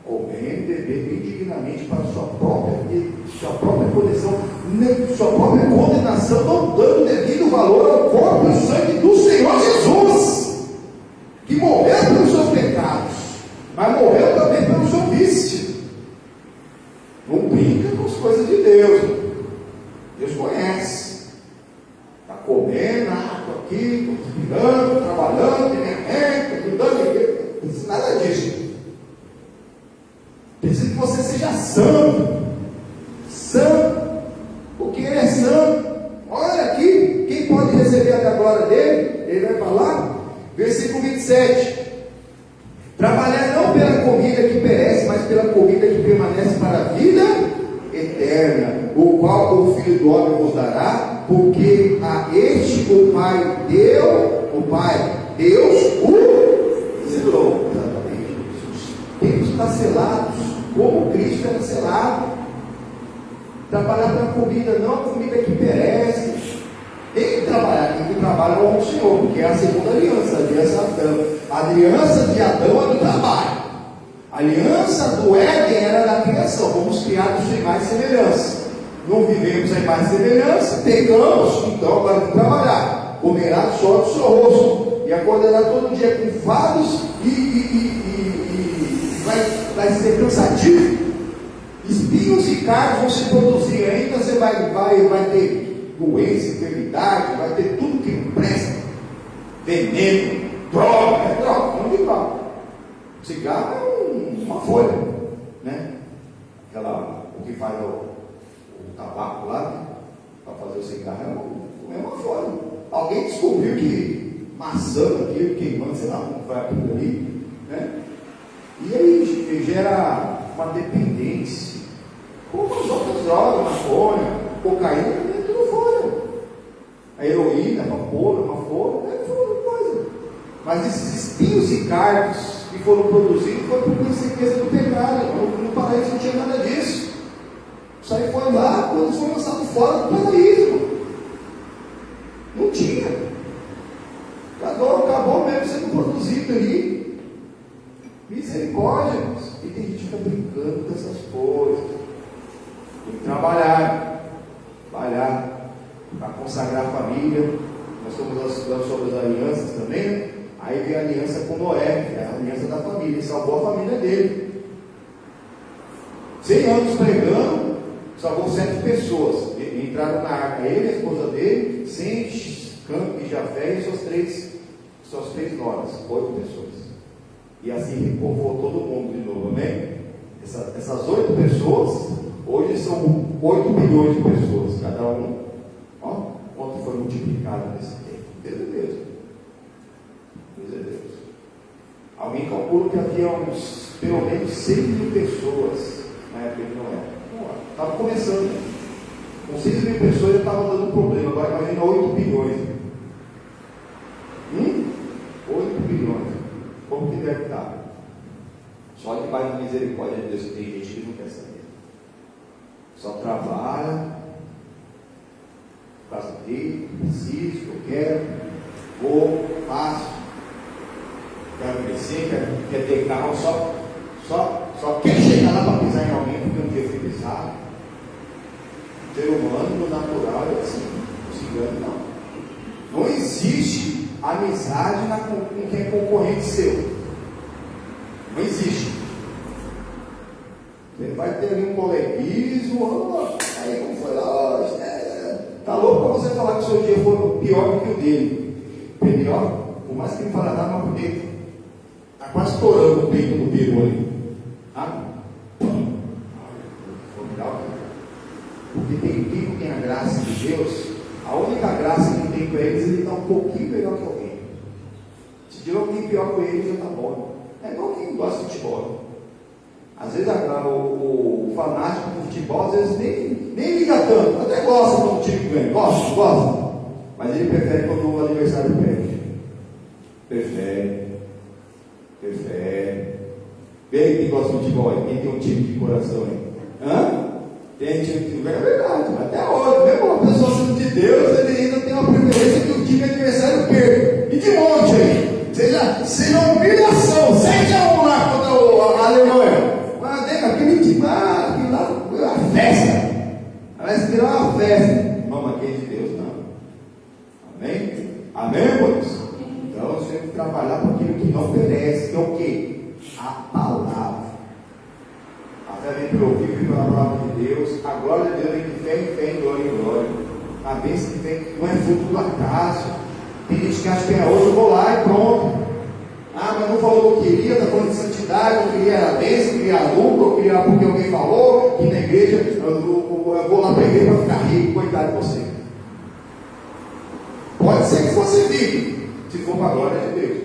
Comendo, bebendo indignamente para sua própria condição, sua própria condenação, não dando devido valor ao corpo e sangue do Senhor Jesus, que morreu pelos seus pecados, mas morreu também pelo seu vício. Não brinca com as coisas de Deus. Deus conhece. Está comendo, estou aqui, estou respirando, trabalhando, tem minha renda, cuidando de igreja. Não precisa nada disso. Precisa que você seja santo. Santo. Porque Ele é 27. Trabalhar não pela comida que perece, mas pela comida que permanece para a vida eterna, o qual o Filho do Homem vos dará, porque a este o Pai Deus o selou. Exatamente. Temos que estar selados, como Cristo era selado. Trabalhar pela comida, não a comida que perece. Tem que trabalhar, tem que trabalhar com o Senhor, porque é a segunda aliança, a aliança de Adão é do trabalho. A aliança do Éden era da criação, fomos criados de imagem e semelhança. Não vivemos a imagem e semelhança, pecamos, então agora vamos trabalhar. Comerá só do seu rosto, e acordará todo dia com fardos e vai ser cansativo. Espinhos e carnes vão se produzir, ainda você vai ter doença, enfermidade, vai ter tudo que não presta, veneno, droga, não de droga. Cigarro é uma folha, né? O que faz o tabaco lá, né? Para fazer o cigarro é uma folha. Alguém descobriu que maçã aqui, queimando, sei lá como vai aquilo ali, né? E aí gera uma dependência. Como as outras drogas, maconha, cocaína, é tudo folha. A heroína, uma folha, é coisa. Mas esses espinhos e cardos que foram produzidos foi por consequência do pecado. No paraíso não tinha nada disso. Isso aí foi lá quando eles foram lançados fora do paraíso. Não tinha. Acabou mesmo sendo produzido ali. Misericórdia. E tem gente que está brincando com essas coisas. Tem que trabalhar para consagrar a família. Nós estamos estudando sobre as alianças também, né? Aí vem a aliança com Noé, que é a aliança da família, ele salvou a família dele. 100 anos pregando, salvou 7 pessoas. Entraram na arca, ele, a esposa dele, Sem, Cã e Jafé e suas três noras, 8 pessoas. E assim repovoou todo mundo de novo, amém? Essas 8 pessoas, hoje são 8 bilhões de pessoas, cada um. Ó, quanto foi multiplicado nesse tempo. Deus é Deus. Deus é Deus. Alguém calcula que havia pelo menos 100 mil pessoas na época de Noé. Estava começando. Com 6 mil pessoas já estava dando problema. Agora imagina 8 bilhões. 8 bilhões. Como que deve estar? Só debaixo da misericórdia de Deus que tem gente que não quer saber. Só trabalha, faço aqui, preciso, eu quero, vou, faço, quero crescer, quer ter carro, só quer chegar lá para pisar em alguém porque um dia foi pisado. O ser humano, no natural, é assim, não se engane, não. Não existe amizade com quem é concorrente seu. Não existe. Você vai ter ali um coleguismo, aí como foi lá, tá louco para você falar que o seu dia foi pior do que o dele. Pior, por mais que ele fale nada, mas por dentro está quase estourando o peito do Pedro ali. Porque quem tem a graça de Deus, a única graça que tem para eles, ele está um pouquinho melhor que alguém. Se tiver alguém pior que ele, já está bom. É igual quem gosta de futebol. Às vezes o fanático do futebol, às vezes nem liga tanto, até gosta quando o time ganha, gosta, mas ele prefere quando o adversário perde. Prefere. Vem quem gosta de futebol aí, quem tem um time de coração aí? Tem time de é verdade, até hoje, mesmo uma pessoa sendo de Deus, ele ainda tem uma preferência que o time adversário perca. E de monte aí. Seja uma humilhação, 7-1 lá contra a Alemanha. Mas aquele time lá, a festa. Parece que não é uma festa. Não, aqui é de Deus, não. Amém? Amém, irmãos? Então nós temos que trabalhar com aquilo que não perece, que é o quê? A palavra. A fé vem pelo ouvir e pela palavra de Deus. A glória de Deus vem de fé em fé, em glória em glória. A bênção que vem não é fruto do acaso. Tem gente que acha que é hoje, eu vou lá e pronto. Mas não falou o que eu queria, está falando de santidade, eu queria a bênção, eu queria a lucro, eu queria porque alguém falou, que na igreja eu vou lá para a igreja para ficar rico, coitado de você. Pode ser que você vive, se for para a glória de Deus.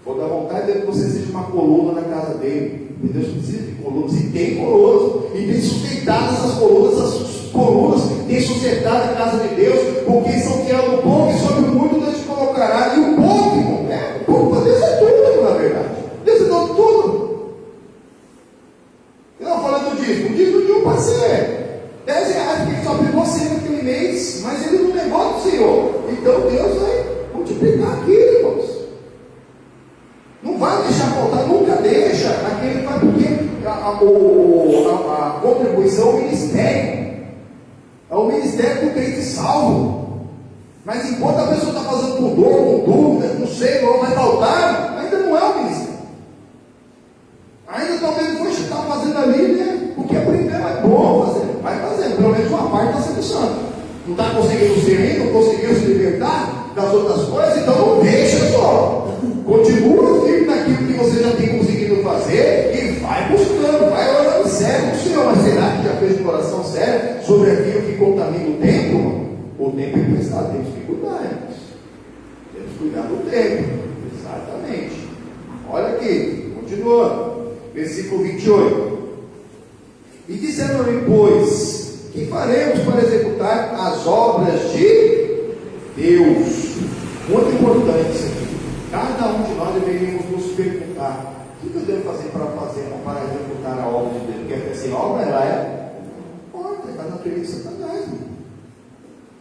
For da vontade dele que você seja uma coluna na casa dele. E Deus precisa de colunas, e tem colunas, e tem sustentado essas colunas tem sustentado a casa de Deus, porque são fiel no pouco, e sobre o muito Deus te colocará. E o pouco, irmão, o pouco para Deus é tudo, na verdade. Deus é dono de tudo. E não falando do dízimo, o dízimo de um parceiro. R$10, porque ele só pegou 100 naquele mês, mas ele não negou do Senhor. Então Deus vai multiplicar aquilo, irmãos. Não vai deixar faltar, nunca deixa. Aquele vai, porque a contribuição é o ministério. É o ministério do crente salvo. Mas enquanto a pessoa está fazendo com dor, com dúvida, não sei, não vai faltar, ainda não é o ministério. Ainda talvez não está fazendo ali, né? Porque aprender é bom fazer. Vai fazendo, pelo menos uma parte está sendo santo. Não está conseguindo ser ainda, não conseguiu se libertar das outras coisas, então não deixa só. Continua firme naquilo que você já tem conseguido fazer e vai buscando, vai orando sério com o Senhor. Mas será que já fez uma oração séria sobre aquilo que contamina o tempo? O tempo é emprestado, temos que cuidar, irmãos. Temos que cuidar do tempo. Exatamente. Olha aqui, continuando. Versículo 28. E disseram-lhe, pois, que faremos para executar as obras de Deus? Muito importante isso aqui. Cada um de nós deveríamos nos perguntar: o que eu devo fazer para executar a obra de Deus? Porque assim, a obra ela é porta, é da natureza de Satanás.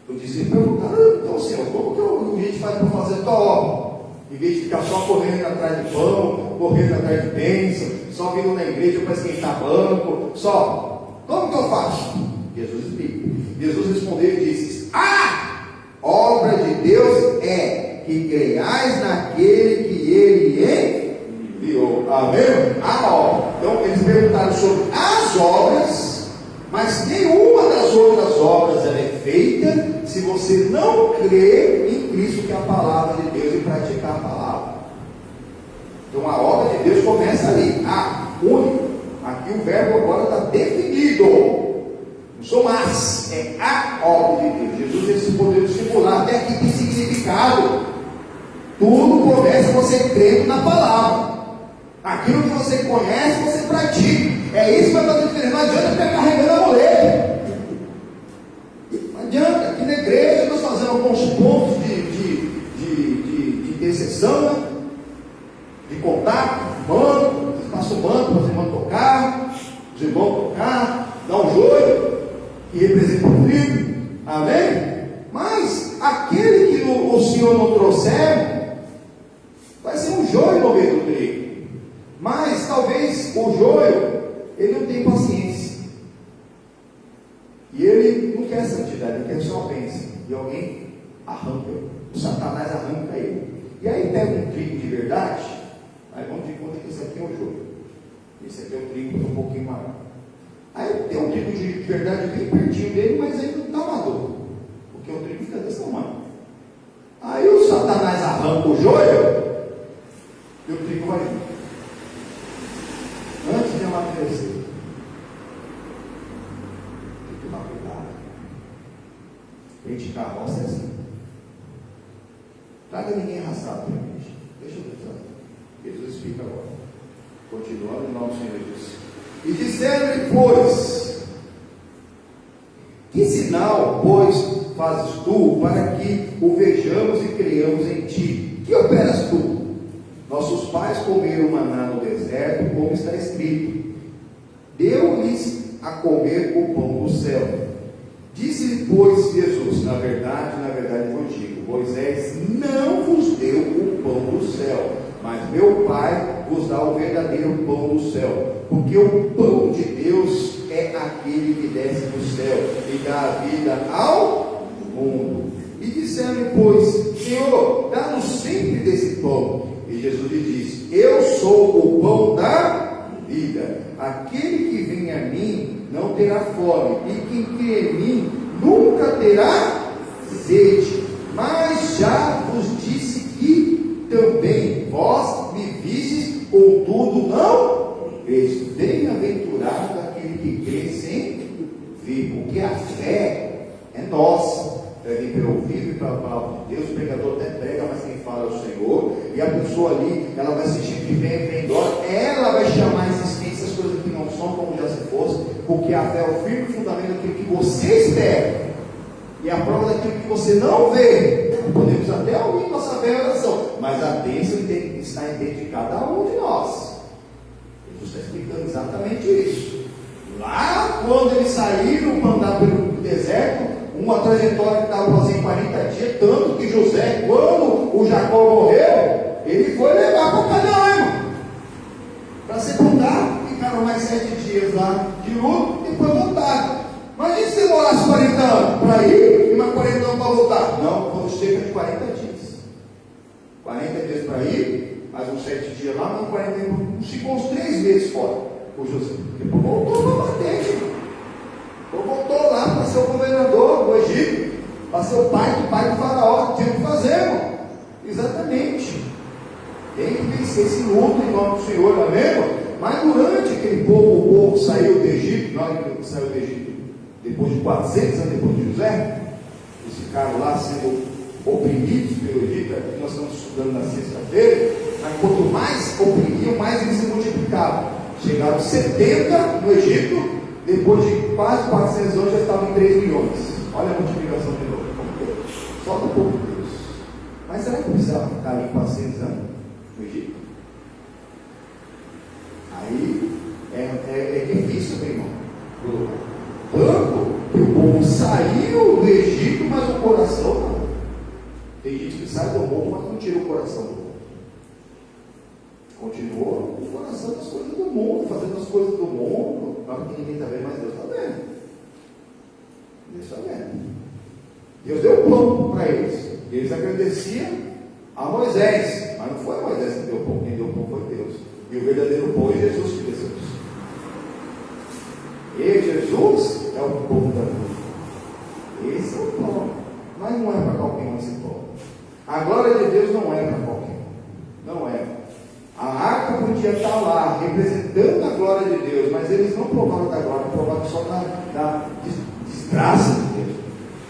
Eu disse, perguntaram, então Senhor, como que a gente faz para fazer a tua obra? Em vez de ficar só correndo atrás de pão, correndo atrás de bênção, só vindo na igreja para esquentar banco, só. Como que eu faço? Jesus explica. Jesus respondeu e disse: obra de Deus é que creiais naquele que Ele enviou. Amém? A obra. Então eles perguntaram sobre as obras, mas nenhuma das outras obras ela é feita se você não crê em Cristo, que é a palavra de Deus, e praticar a palavra. Então a obra de Deus começa ali. Único. Aqui o verbo agora está definido. Não sou mais, é a obra de Deus. Jesus esse poder discipular, até aqui tem significado. Tudo começa você crendo na palavra. Aquilo que você conhece, você pratica. É isso que vai fazer diferença. Não adianta ficar carregando a muleta. Não adianta. Aqui na igreja nós fazemos alguns pontos de intercessão, né? De contato, mano, passa o manto para os irmãos tocar, os irmãos tocar, dá um joio, que representa o trigo, amém? Mas aquele que o Senhor não trouxer, vai ser um joio no meio do trigo. Mas talvez o joio, ele não tem paciência, e ele não quer santidade, ele quer só a bênção, e alguém arranca, o Satanás arranca ele, e aí pega um trigo de verdade. Aí vamos de conta que esse aqui é o joio, esse aqui é o trigo um pouquinho maior. Aí tem um trigo de verdade bem pertinho dele, mas ainda não está maduro, porque o trigo fica desse tamanho. Aí o Satanás arranca o joio e o trigo vai vir antes de amadurecer. Tem que tomar cuidado. Gente, carroça é assim. Traga ninguém arrastado para mim. Deixa eu ver. Jesus explica agora. Continuando em nome do Senhor Jesus. E disseram-lhe, pois, que sinal, pois, fazes tu para que o vejamos e creiamos em ti? Que operas tu? Nossos pais comeram maná no deserto, como está escrito: deu-lhes a comer o pão do céu. Disse-lhe, pois, Jesus: na verdade vos digo, Moisés não vos deu o pão do céu, mas meu Pai vos dá o verdadeiro pão do céu. Porque o pão de Deus é aquele que desce do céu e dá a vida ao mundo. E disseram, pois, Senhor, dá-nos sempre desse pão. E Jesus lhe disse: eu sou o pão da vida. Aquele que vem a mim não terá fome, e quem crê em mim nunca terá sede. Mas já vos disse que também vós me vistes, contudo não vejo. Bem-aventurado aquele que crê sem ver, porque a fé é nossa. Deve vir pelo ouvido e pela palavra de Deus. O pregador até prega, mas quem fala é o Senhor. e a pessoa ali, ela vai se sentir bem embora, ela vai chamar a existência as coisas que não são como já se fosse, porque a fé é o firme fundamento daquilo que você espera, e a prova daquilo que você não vê. Podemos até ouvir nossa fé em oração, mas a bênção está dentro de cada um de nós. Jesus está explicando exatamente isso. Lá, quando eles saíram para andar pelo deserto, uma trajetória que estava fazendo 40 dias, tanto que José, quando o Jacó morreu, ele foi levar para Canaã, irmão, para sepultar. Ficaram mais 7 dias lá de luto e depois voltaram. Imagina se demorasse 40 anos para ir e mais 40 anos para voltar. Não, foram cerca de 40 dias. 40 dias para ir, mais uns 7 dias lá, mais 40 dias, ficou uns 3 meses fora o José. Depois voltou para a patente, irmão. Voltou lá para ser o governador do Egito, para ser o pai do faraó, tinha que fazer, irmão. Exatamente. Tem que vencer esse luto em nome do Senhor, amém, irmão? Mas durante aquele povo, o povo saiu do Egito, na hora que saiu do Egito, depois de 400 anos depois de José, eles ficaram lá sendo oprimidos pelo Egito, que nós estamos estudando na sexta-feira, mas quanto mais oprimiam, mais eles se multiplicavam. Chegaram 70 no Egito, depois de quase 400 anos já estavam em 3 milhões. Olha a multiplicação de novo. Só do povo de Deus. Mas será que precisava ficar ali 400 anos no Egito? Aí é difícil, meu irmão. Tanto que o povo saiu do Egito, mas o coração não. Tem gente que sai do mundo, mas não tira o coração do mundo. Continua o coração das coisas do mundo, fazendo as coisas do mundo, na hora que ninguém está vendo, mas Deus está vendo. Deus está vendo. Deus deu o pão para eles. Eles agradeciam a Moisés, mas não foi Moisés que deu o pão, quem deu o pão foi Deus. E o verdadeiro pão é Jesus que desceu. E Jesus é o pão da vida. Esse é o pão. Mas não é para qualquer um esse pão. A glória de Deus não é para qualquer um. Não é. A arca podia estar lá, representando a glória de Deus, mas eles não provaram da glória, provaram só da desgraça de Deus.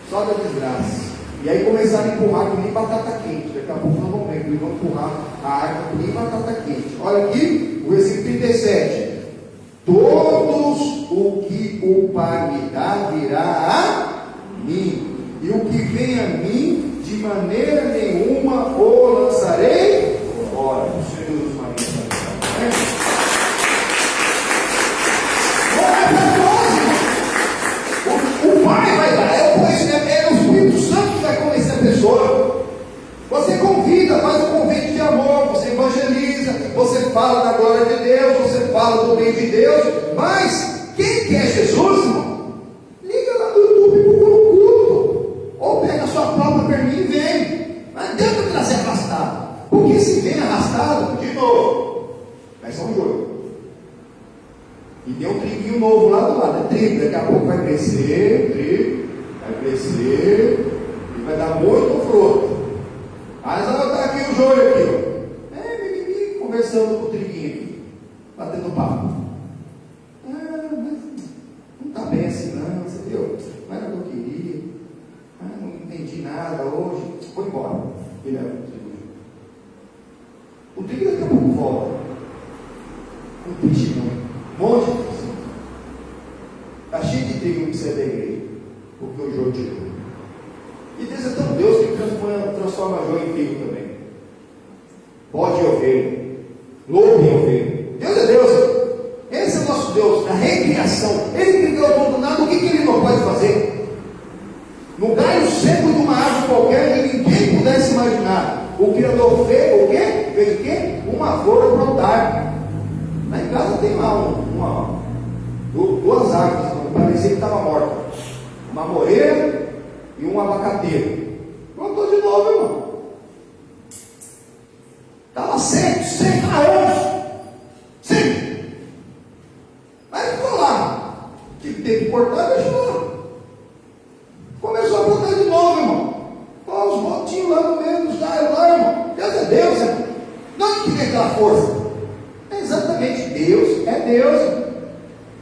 Só da desgraça. E aí começaram a empurrar que nem batata quente. Daqui a pouco nós vamos ver que eles vão empurrar a arca que nem batata quente. Olha aqui, o versículo 37. Todos o que o Pai me dá virá a mim, e o que vem a mim, de maneira nenhuma o lançarei fora. O Senhor dos Marinhos está me não é para nós, o Pai vai dar, é o Espírito Santo que vai convencer a pessoa. Você convida, faz um convite de amor, você evangeliza, você fala da glória de Deus, você fala do bem de Deus, mas quem quer Jesus, irmão? Liga lá no YouTube e procura um culto, ou pega a sua própria perninha e vem. Não adianta trazer arrastado, porque se vem arrastado, de novo, vai ser um jogo. E tem um triguinho novo lá do lado, é trigo, daqui a pouco vai crescer, trigo, vai crescer, e vai dar muito fruto. Mas está aqui o joio aqui, ó. Conversando com o triguinho aqui, batendo papo. Mas não está bem assim não, você viu? Não era o que eu queria. Não entendi nada hoje. Vou embora. Ele é o trigo daqui a pouco volta. Não triste não. Um monte de coisa. Está cheio de trigo que você é da igreja, porque o joio tirou. E Deus é tão Deus que transforma joio em trigo também. Bode e ovelha, lobo e ovelha. Deus é Deus. Esse é o nosso Deus, da recriação. Ele criou tudo do nada, o que ele não pode fazer? No galho seco de uma árvore qualquer, que ninguém pudesse imaginar, o Criador fez o quê? Fez o quê? Uma flor brotar. Lá em casa tem lá duas árvores, parecia que estava morta. Uma moreira e um abacateiro. Plantou de novo, irmão. Estava seco anos. Sim. Mas ficou lá. Tive que cortar e deixou lá. Começou a plantar de novo, irmão. Olha os botinhos lá no meio dos galhos lá, irmão. Deus é Deus, irmão. Não que vem aquela força. É exatamente, Deus é Deus.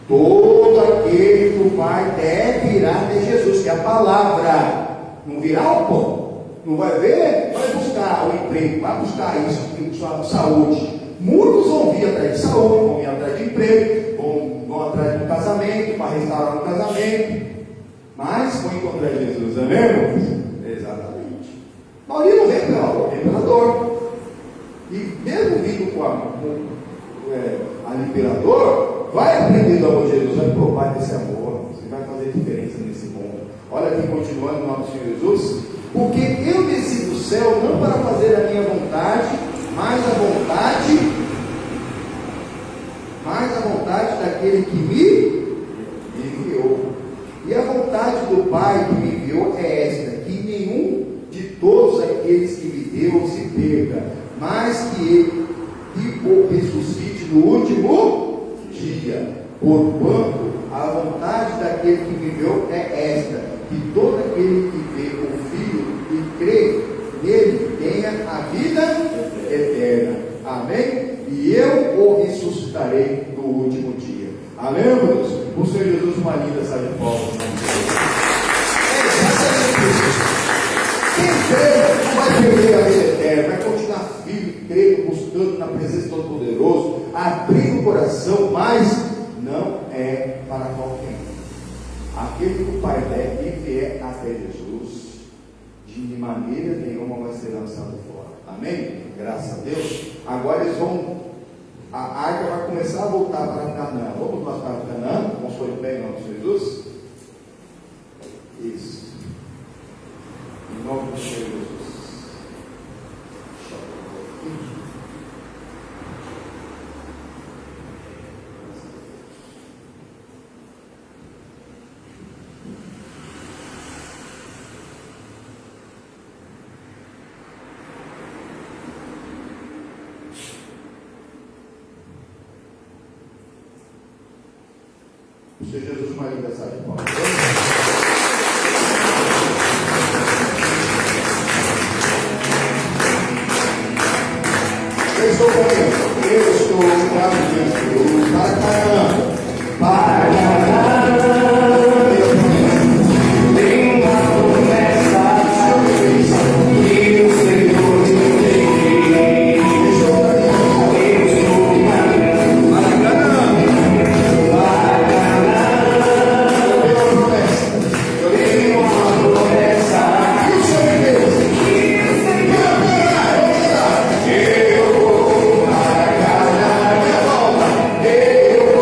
Todo aquele que o Pai deve virar de Jesus, que é a palavra. Não virar o pão. Não vai ver, vai buscar buscar o emprego, vai buscar isso, saúde. Muitos vão vir atrás de saúde, vão vir atrás de emprego, vão atrás do casamento, para restaurar um casamento. Mas vão encontrar Jesus, amém, irmãos? Exatamente. A maioria não vem pela dor. E mesmo vindo com a liberador, vai aprender do amor de Jesus, vai provar desse amor. Você vai fazer diferença nesse mundo. Olha aqui, continuando no nome do Senhor Jesus. Porque eu desci do céu não para fazer a minha vontade, mas a vontade daquele que me enviou. E a vontade do Pai que me enviou é esta: que nenhum de todos aqueles que me deu se perca, mas que ele o ressuscite no último dia. Porquanto a vontade daquele que me enviou é esta: que todo aquele que vê o Filho e crê nele tenha a vida eterna. Amém? E eu o ressuscitarei no último dia. Amém, irmãos? O Senhor Jesus, uma linda salva de palmas. É exatamente isso. Quem crê não vai perder a vida eterna, vai continuar firme, crendo, buscando na presença do Todo-Poderoso, abrindo o coração, mas não é para qualquer um. Aquele que o Pai der e vier até Jesus, de maneira nenhuma vai ser lançado fora. Amém? Graças a Deus. Agora eles vão, a arca vai começar a voltar para Canaã. Vamos lá para Canaã? Vamos pôr em pé em nome de Jesus? Isso. Em nome do Senhor Jesus. O Senhor Jesus, uma linda salva de palmas. Eu estou caminhando para Canaã. Para Canaã. Tem uma promessa que o Senhor me deu. Eu estou caminhando para Canaã. Eu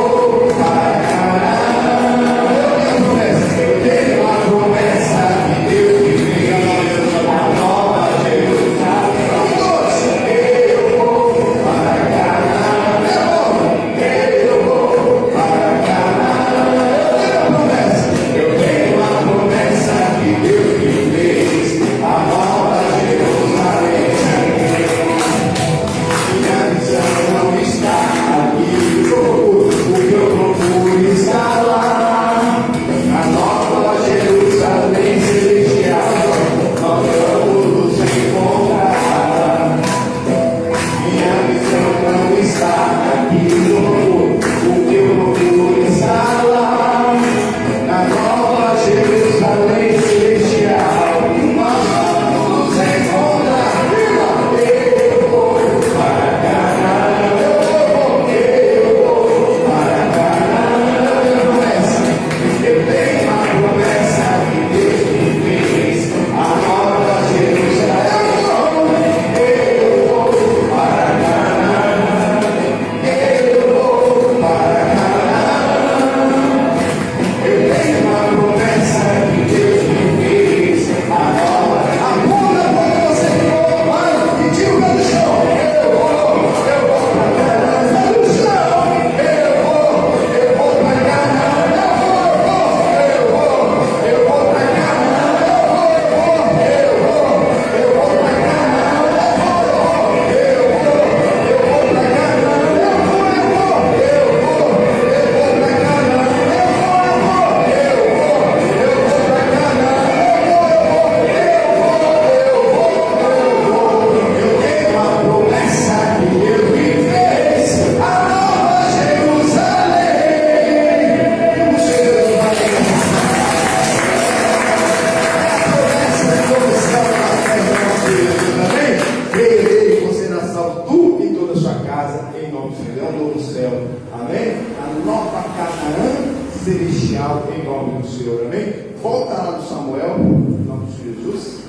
Amém? A nova Canaã celestial em nome do Senhor. Amém? Volta lá no Samuel, em nome de Jesus.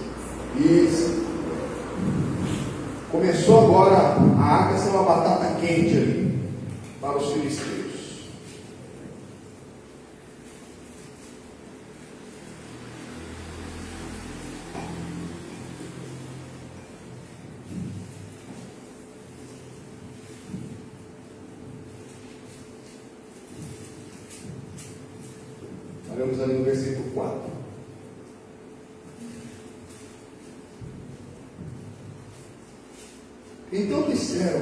E começou agora a água ser uma batata quente ali para os filisteus. Olhamos ali no versículo 4. Então disseram: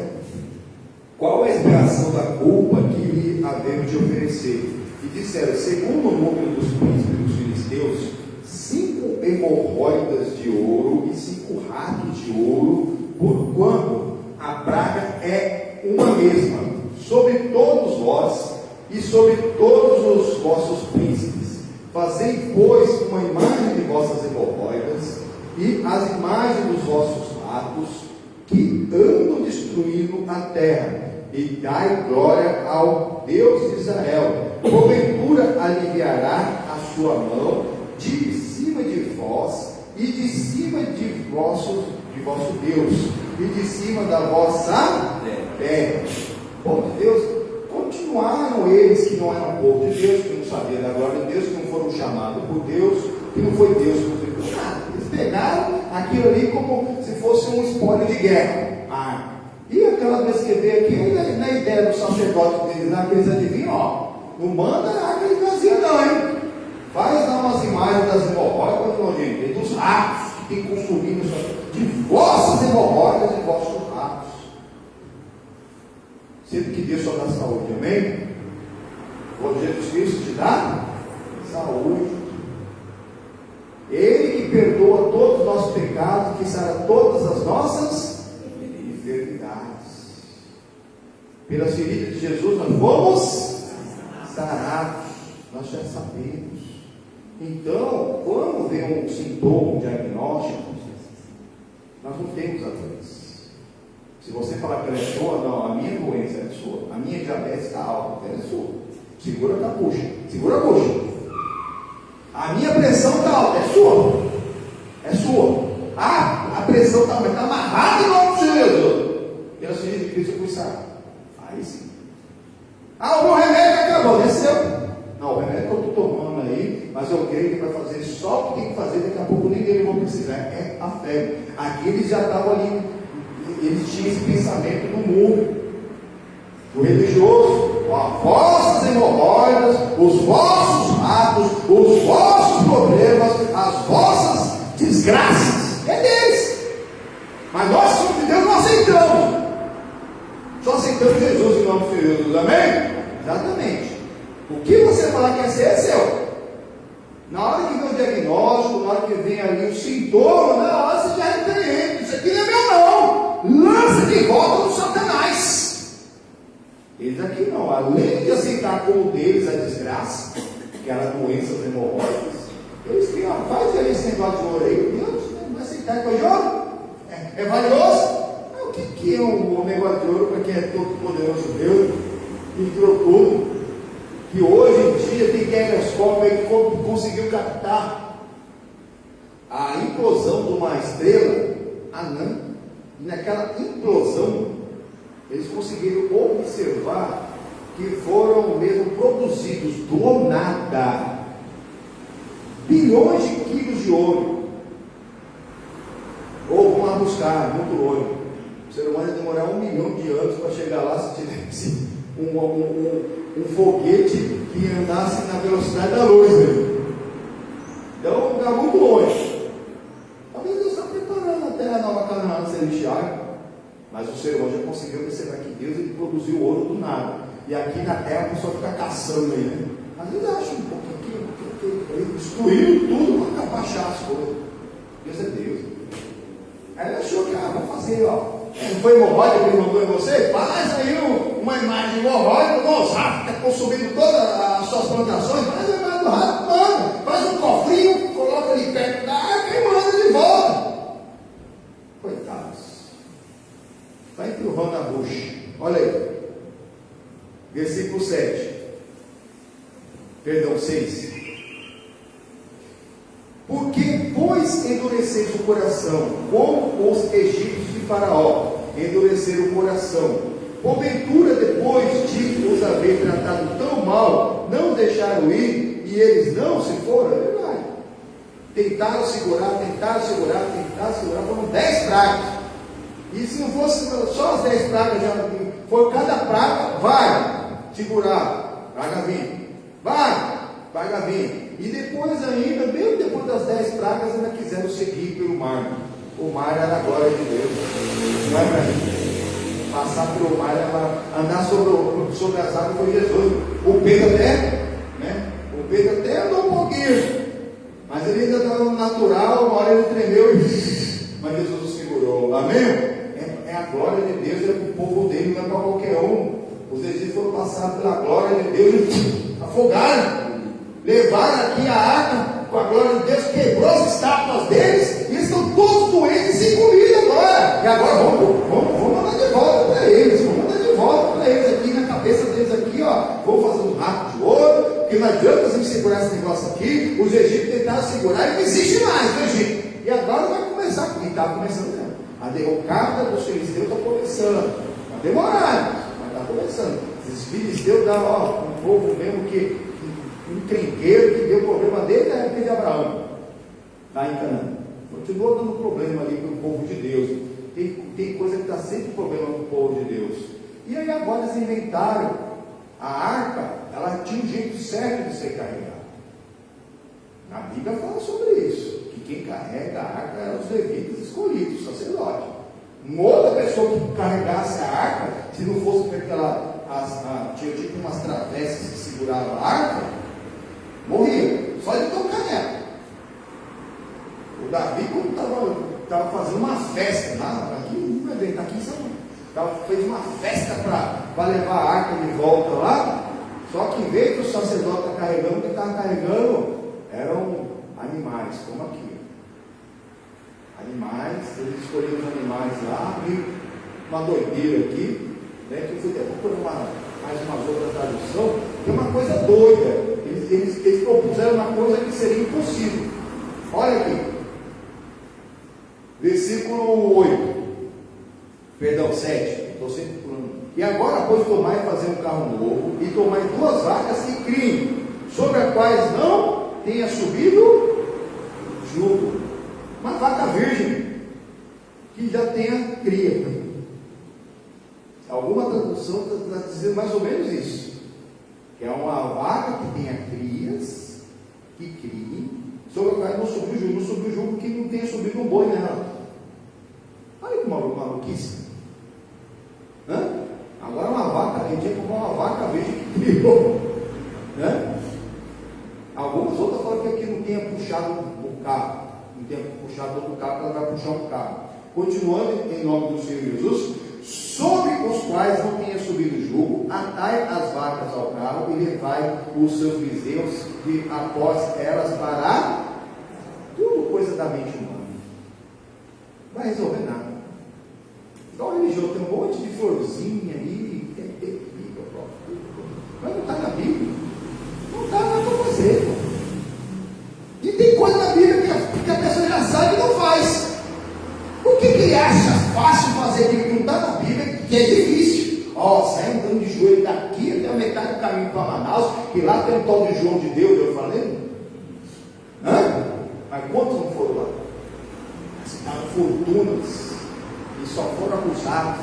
qual é a expiação da culpa que lhe havemos de oferecer? E disseram: segundo o número dos príncipes dos filisteus, 5 hemorroidas de ouro e 5 ratos de ouro, porquanto a praga é uma mesma sobre todos vós e sobre todos os vossos príncipes. Fazei, pois, uma imagem de vossas hemorroidas e as imagens dos vossos ratos que andam destruindo a terra, e dai glória ao Deus de Israel. Porventura aliviará a sua mão de cima de vós e de cima de vosso Deus e de cima da vossa terra. Povo de Deus. Continuaram eles que não eram povo de Deus, que não sabiam da glória de Deus, que não foram chamados por Deus, que não foi Deus que fez nada. Eles pegaram aquilo ali como se fosse um espólio de guerra. E aquela vez que veio aqui, na ideia do sacerdote deles, lá que eles adivinham, não manda aquele vazio não, hein? Faz dar umas imagens das hemorroidas, dos ratos que tem consumido isso aqui, de vossas hemorroidas e vossos ratos. Sendo que Deus só dá saúde, amém? O Jesus Cristo te dá saúde. Ele que perdoa todos os nossos pecados, que sara todas as nossas enfermidades. Pelas feridas de Jesus nós fomos sarados, nós já sabemos. Então, quando vem um sintoma, um diagnóstico, nós não temos a doença. Se você falar que ela é sua, não, a minha doença é sua, a minha diabetes está alta, ela é sua. Segura a bucha, segura a bucha. A minha pressão está alta, é sua. É sua. A pressão está amarrada em nome de Jesus. Pelas feridas de Cristo eu fui sarado. Aí sim. O meu remédio acabou, é seu. Não, o remédio que eu estou tomando aí, mas eu creio que vai fazer só o que tem que fazer, daqui a pouco ninguém vai precisar. É a fé. Aqui eles já estavam ali. Eles tinham esse pensamento do mundo, do religioso, as vossas hemorroidas, os vossos ratos, os vossos problemas, as vossas desgraças, é deles. Mas nós, somos de Deus, não aceitamos. Só aceitamos Jesus em nome de Jesus, amém? Exatamente. O que você falar que é seu, é seu. Na hora que vem o diagnóstico, na hora que vem ali o sintoma, na hora você já repreende. Isso aqui não é meu não. Lança de volta no Satanás. Eles aqui não. Além de aceitar como deles a desgraça, que era doenças hemorroides, eles têm uma faz aí esse negócio de ouro aí. Deus, não vai aceitar coisa de ouro? É valioso? O que é um negócio de ouro para quem é todo poderoso Deus? E criou tudo. Que hoje em dia tem telescópio aí que conseguiu captar a implosão de uma estrela anã, e naquela implosão eles conseguiram observar que foram mesmo produzidos do nada bilhões de quilos de ouro. Ou vão lá buscar muito ouro. O ser humano ia demorar 1 milhão de anos para chegar lá se tivesse um foguete que andasse na velocidade da luz, né? Então, está muito longe. Talvez Deus está preparando até a nova Canaã celestial, mas o ser humano já conseguiu perceber que Deus ele produziu ouro do nada. E aqui na terra a pessoa fica caçando aí, né? Às vezes acha um pouquinho aqui, destruindo tudo para achar as coisas. Deus é Deus. Aí ele achou que, vamos fazer, ó. Não foi hemorroida que ele mandou em você? Faz aí uma imagem de hemorroida, o rato está consumindo todas as suas plantações. Faz a imagem do rato, manda. Faz um cofrinho, coloca ali perto da arca e manda de volta. Coitados. Está empurrando a bucha. Olha aí. Versículo 7. Perdão, 6. Porque, pois, endureceis o coração, como os egípcios de Faraó endureceram o coração. Porventura, depois de os haver tratado tão mal, não deixaram ir, e eles não se foram? É verdade. Tentaram segurar, foram 10 pragas. E se não fosse só as 10 pragas, já foi cada praga, vai segurar, praga vir, praga vir. E depois ainda, mesmo depois das 10 pragas, ainda quiseram seguir pelo mar. O mar era a glória de Deus. Não é para mim. Passar pelo mar, andar sobre as águas foi Jesus. O Pedro até andou um pouquinho, mas ele ainda estava no natural, uma hora ele tremeu, mas Jesus o segurou. Amém? É a glória de Deus, é para o povo dele, não é para qualquer um. Os egípcios foram passados pela glória de Deus, afogaram, levaram aqui a arca com a glória de Deus, quebrou as estátuas deles, e eles estão todos doentes e sem comida agora. E agora vamos mandar de volta para eles, aqui na cabeça deles aqui, vamos fazer um rato de ouro, porque não adianta a gente segurar esse negócio aqui. Os egípcios tentaram segurar e não existe mais no Egito. E agora vai começar, e está começando mesmo. A derrocada dos filisteus está começando. Está demorando, mas está começando. Esses filisteus dão um povo mesmo que encrenqueiro, que deu problema desde a época de Abraão, lá em Canaã. Continua dando problema ali para o povo de Deus. Tem coisa que dá sempre problema para o povo de Deus. E aí agora eles inventaram a arca, ela tinha um jeito certo de ser carregada. A Bíblia fala sobre isso, que quem carrega a arca eram os levitas escolhidos, os sacerdotes. Uma outra pessoa que carregasse a arca, se não fosse porque tinha tipo umas travessas que seguravam a arca, morria, só de tocar nela. O Davi, como estava fazendo uma festa, aqui em São Paulo, fez uma festa para levar a arca de volta lá, só que em vez do sacerdote estar carregando, o que estava carregando eram animais, como aqui. Animais, eles escolheram os animais lá, e uma doideira aqui, né, que eu fui até procurar mais uma outra tradução, que é uma coisa doida. Eles propuseram uma coisa que seria impossível. Olha aqui, versículo 7, estou sempre pulando. E agora, pois, tomai fazer um carro novo, e tomai 2 vacas que criem, sobre as quais não tenha subido jugo. Uma vaca virgem, que já tenha cria. Alguma tradução está dizendo mais ou menos isso. Que é uma vaca que tenha crias, que crie, sobre a qual não subiu jugo. Não subiu jugo que não tenha subido um boi nela. Olha que maluquice. Agora uma vaca, a gente ia comprar uma vaca virgem que criou. Algumas outras falam que aqui não tenha puxado o carro. Não tenha puxado outro carro, ela vai puxar um carro. Continuando em nome do Senhor Jesus, sobre os quais não tenha subido jugo, atai as vacas ao carro e levai os seus bezerros após elas para tudo coisa da mente humana. Não vai resolver nada. Então a religião tem um monte de florzinha aí, mas não está na Bíblia. Não está nada para fazer. E tem coisa na Bíblia que a pessoa já sabe e não faz. Por que ele acha fácil fazer aquilo que não está na Bíblia, que é difícil? Sai andando de joelho daqui até a metade do caminho para Manaus, que lá tem um tal de João de Deus, eu falei. Mas quantos não foram lá? Gastaram fortunas e só foram acusados,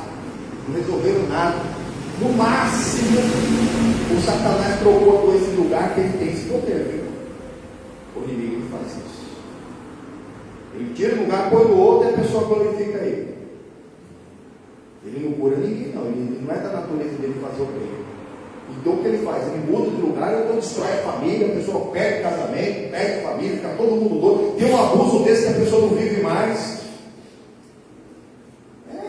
não resolveram nada. No máximo, o Satanás trocou com esse lugar que ele tem esse poder, viu? O inimigo ele faz isso. Ele tira um lugar, põe no outro e a pessoa glorifica ele. Ele não cura ninguém, não. Ele não é da natureza dele fazer o bem. Então o que ele faz? Ele muda de lugar, então destrói a família, a pessoa perde casamento, perde família, fica todo mundo doido. Tem um abuso desse que a pessoa não vive mais.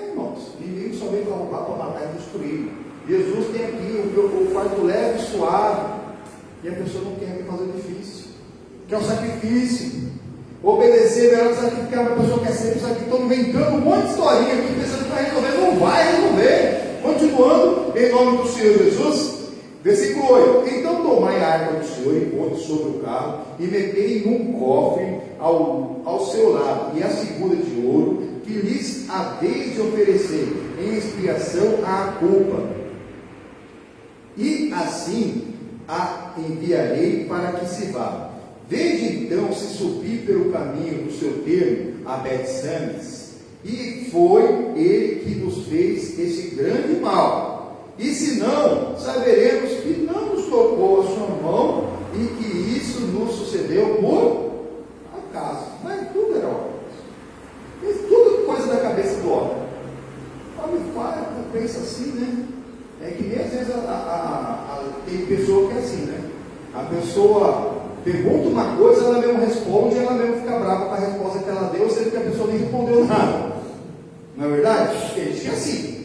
Irmãos, o inimigo só vem para roubar, para matar e destruir. Jesus tem aqui o fardo leve e suave, e a pessoa não quer fazer difícil, quer o sacrifício. Obedecer melhor que sacrificar, a pessoa quer sempre sacrificar. Estão inventando um monte de historinha aqui, pensando que vai resolver. Não vai resolver. Continuando, em nome do Senhor Jesus, Versículo 8: então tomai a arca do Senhor e ponte sobre o carro, e metei num cofre ao seu lado, e a figura de ouro, que lhes haveis de oferecer em expiação à culpa. E assim a enviarei para que se vá. Vede então se subir pelo caminho do seu termo a Bet-Sames, e foi ele que nos fez esse grande mal. E se não, saberemos que não nos tocou a sua mão e que isso nos sucedeu por acaso. Mas tudo era obra. Isso tudo coisa da cabeça do homem. O homem fala, pensa assim, né? É que nem às vezes tem pessoa que é assim, né? A pessoa pergunta uma coisa, ela mesmo responde, ela mesmo fica brava com a resposta que ela deu, sendo que a pessoa nem respondeu nada. Não é verdade? Tem gente que é assim.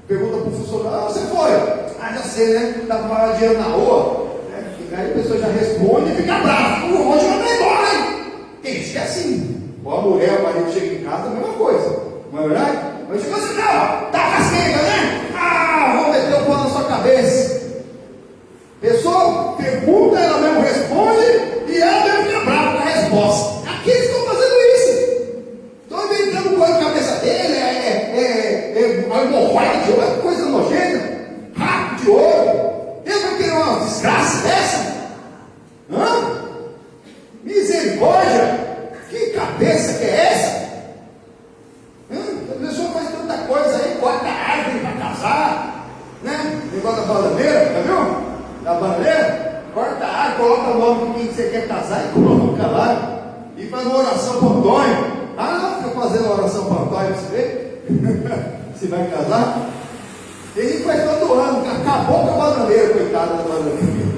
Pergunta para o funcionário: você foi? Já sei, né? Dá para pagar dinheiro na rua. Né? Aí a pessoa já responde e fica brava. Hoje eu vou embora, hein? Tem gente que é assim. Ou a mulher, o marido chega em casa, a mesma coisa. Não é verdade? Mas chegou assim: não, tá casqueira, né? Vou meter o pano na sua cabeça. Pessoa pergunta, ela mesmo responde, e ela mesmo fica brava com a resposta. Aqui eles estão fazendo isso. Estão inventando coisa na cabeça dele, a hemorroida de ouro, é coisa nojenta, rato de ouro. Ele vai querer uma desgraça dessa? Misericórdia! Que cabeça que é essa? A pessoa faz tanta coisa aí, corta a árvore para casar, né? Negócio da bananeira, já viu? Da bananeira, corta a árvore, coloca o nome de quem você quer casar e coloca lá, e faz uma oração para o Antônio. Fica fazendo uma oração para o Antônio, você vê? Se vai casar? Ele faz todo ano, acabou com a bananeira, coitada da bananeira.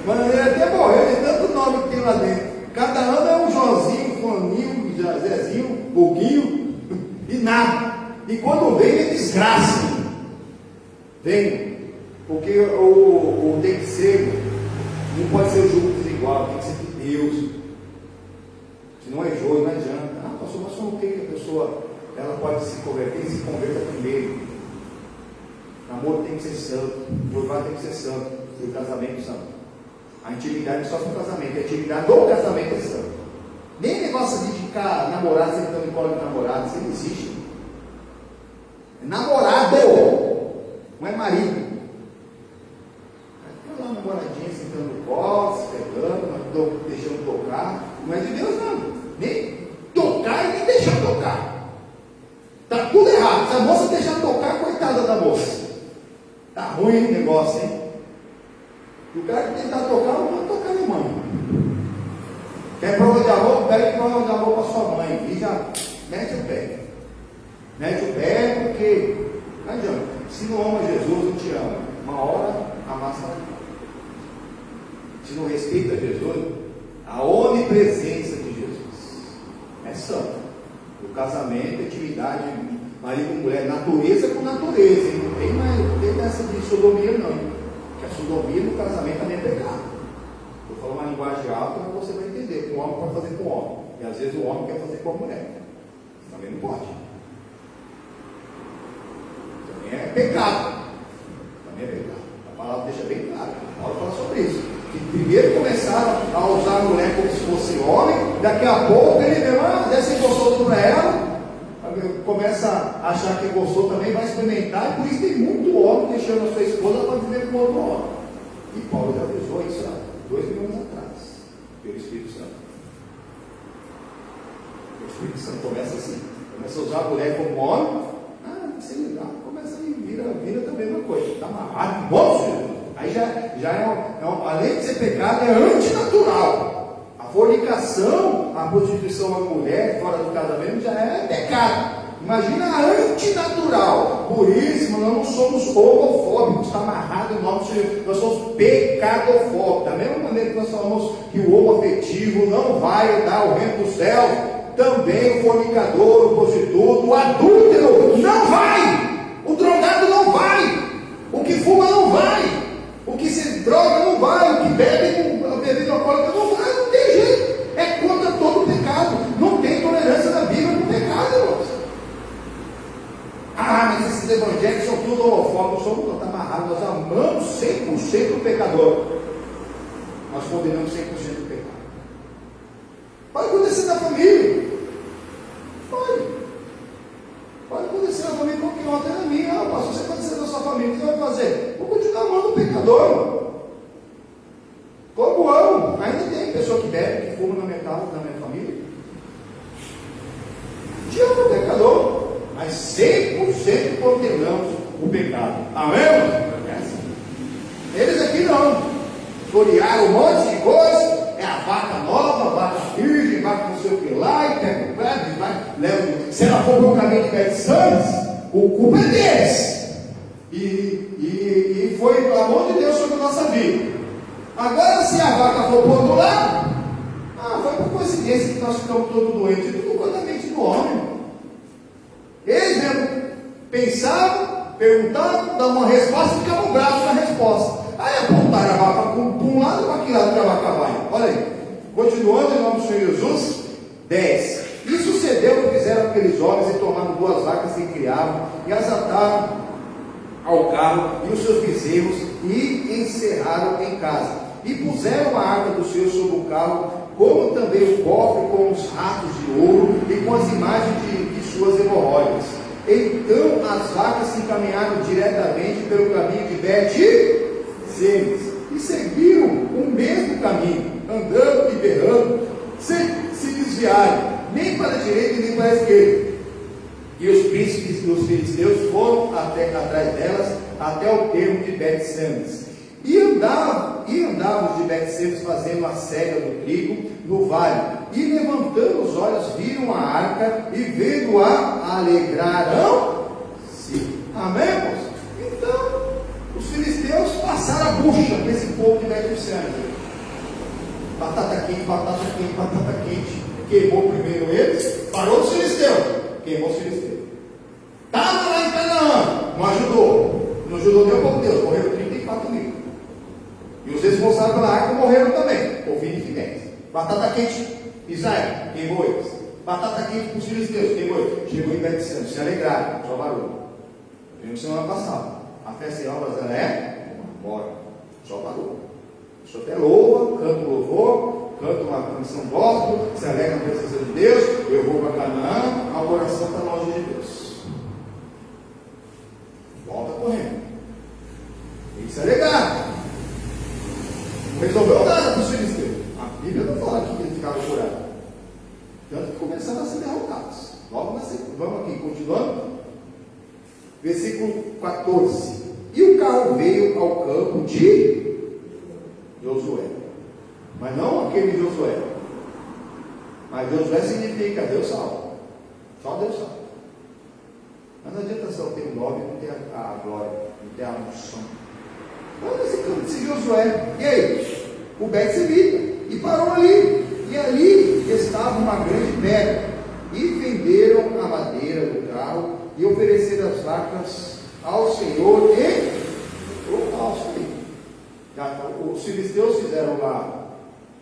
A bananeira até morreu de tanto nome que tem lá dentro. Cada ano é um Joãozinho, Foninho, Zezinho, Buguinho, e nada. E quando vem, é desgraça. Vem, porque tem que ser, não pode ser o jogo desigual, tem que ser de Deus. Se não é jogo, não adianta. Pastor, mas não tem que a pessoa, ela pode se converter e se converta primeiro. Namoro tem que ser santo, o noivado tem que ser santo, e o casamento santo. A intimidade só no casamento, a intimidade do casamento é santo. Nem negócio de ficar namorado, sentando em colo de namorado, isso não existe. É namorado, não é marido. Fica lá namoradinha, sentando no colo, se pegando, deixando tocar. Não é de Deus, não. Nem tocar e nem deixar tocar. Está tudo errado. Se a moça deixar tocar, coitada da moça. Está ruim o negócio, hein? O cara que tentar tocar, não vai tocar na mãe. Quer prova de amor? Pede prova de amor para sua mãe. E já mete o pé. Mete o pé porque não adianta. Se não ama Jesus, não te ama. Uma hora a massa vai. Se não respeita Jesus, a onipresença de Jesus é santo. O casamento, a intimidade, marido e mulher, natureza com natureza. Não tem dessa de sodomia, não. Porque a sodomia no casamento também é pecado. Eu falo uma linguagem alta, mas você vai entender que o homem pode fazer com o homem. E às vezes o homem quer fazer com a mulher. Também não pode. Também é pecado. Também é pecado. A palavra deixa bem claro. A Paulo fala sobre isso. Que primeiro começaram a usar a mulher como se fosse homem, daqui a pouco ele mesmo, desce gostoso para ela, começa a achar que é gostoso também, vai experimentar, e por isso tem muito homem deixando a sua esposa para viver com outro homem. E Paulo já avisou isso há 2000 anos atrás, pelo Espírito Santo. O Espírito Santo começa assim, começa a usar a mulher como homem, isso é legal, começa a vira também uma coisa, está amarrado, monstro. Aí além de ser pecado, é antinatural. A fornicação, a prostituição à mulher fora do casamento já é pecado. Imagina a antinatural. Por isso, nós não somos homofóbicos, está amarrado o nome de nós somos pecadofóbicos. Da mesma maneira que nós falamos que o homoafetivo não vai dar o reino dos céus, também o fornicador, o prostituto, o adúltero não vai. O drogado não vai. O que fuma não vai. O que se droga não vai, o que bebe com bebida alcoólica não vai, não tem jeito. É contra todo o pecado. Não tem tolerância na Bíblia para o pecado, irmãos. Mas esses evangélicos são tudo homofóbicos, somos, está amarrado, nós amamos condenamos 100% o pecador, nós condenamos 100% o pecado. Pode acontecer na família. Pode acontecer na família, porque ontem na minha. Pastor, se acontecer na sua família, o que você vai fazer? Vou continuar amando o pecador. Como amo. Ainda tem pessoa que bebe, que fuma na minha casa, na minha família. Te amo o pecador, mas 100% condenamos o pecado. Amém? É assim. Eles aqui não. Florearam um monte de coisa. É a vaca nova, a vaca virgem, vaca não sei o que lá, e pega o pé, vai, leva. Se ela for para o caminho de Betsames, o culpa é deles. E foi o amor de Deus sobre a nossa vida. Agora, se a vaca for para o outro lado, foi por coincidência que nós ficamos todos doentes. Tudo quanto a mente do homem. Eles mesmo pensavam, perguntavam, davam uma resposta e ficavam bravos na resposta. Aí apontaram a vaca para um lado e para que lado que a vaca vai. Olha aí. Continuando em nome do Senhor Jesus. 10. E sucedeu o que fizeram aqueles homens e tomaram 2 vacas que criavam e as ataram ao carro e os seus bezerros e encerraram em casa. E puseram a arca do Senhor sobre o carro, como também o cofre com os ratos de ouro e com as imagens de suas hemorroidas. Então as vacas se encaminharam diretamente pelo caminho de Bet-Semes e seguiram o mesmo caminho, andando e berrando, sem se desviarem, nem para a direita nem para a esquerda. E os príncipes dos filisteus foram atrás delas, até o termo de Bet-Semes. E andavam de Bet-Semes fazendo a cega do trigo no vale. E levantando os olhos, viram a arca e vendo-a alegraram-se. Amém, irmãos? Então, os filisteus passaram a bucha para esse povo de Bet-Semes. Batata quente, batata quente, batata quente. Queimou primeiro eles, parou os filisteus. Queimou os filisteus. Estava lá em Canaã, não ajudou. Não ajudou nem o povo de Deus, morreram 34 mil. E os responsáveis pela arca morreram também, ouvindo fiéis. Batata quente, Israel, queimou eles. Batata quente para os filisteus, queimou eles. Chegou em Bet-Semes, se alegraram, só barulho. Vimos semana passada. A festa em obras ela é bora, só barulho. Isso até louva, canta o louvor, canta uma canção gospel, se alegra na presença de Deus. Eu vou para Canaã, o coração está longe de Deus. Volta correndo. Eles se alegraram. Não resolveu nada para os filisteus. A Bíblia não fala aqui que eles ficaram curados. Tanto que começaram a ser derrotados. Logo na sequência. Vamos aqui, continuando. Versículo 14. E o carro veio ao campo de Josué. Mas não aquele Josué. Mas Josué significa Deus salva. Só Deus salva. Mas não adianta só ter o nome e não ter a glória, não ter a unção. Olha esse campo de Josué. E aí? O Bet-Semita. E parou ali. E ali estava uma grande pedra. E venderam a madeira do carro e ofereceram as vacas ao Senhor e holocausto. Os filisteus fizeram lá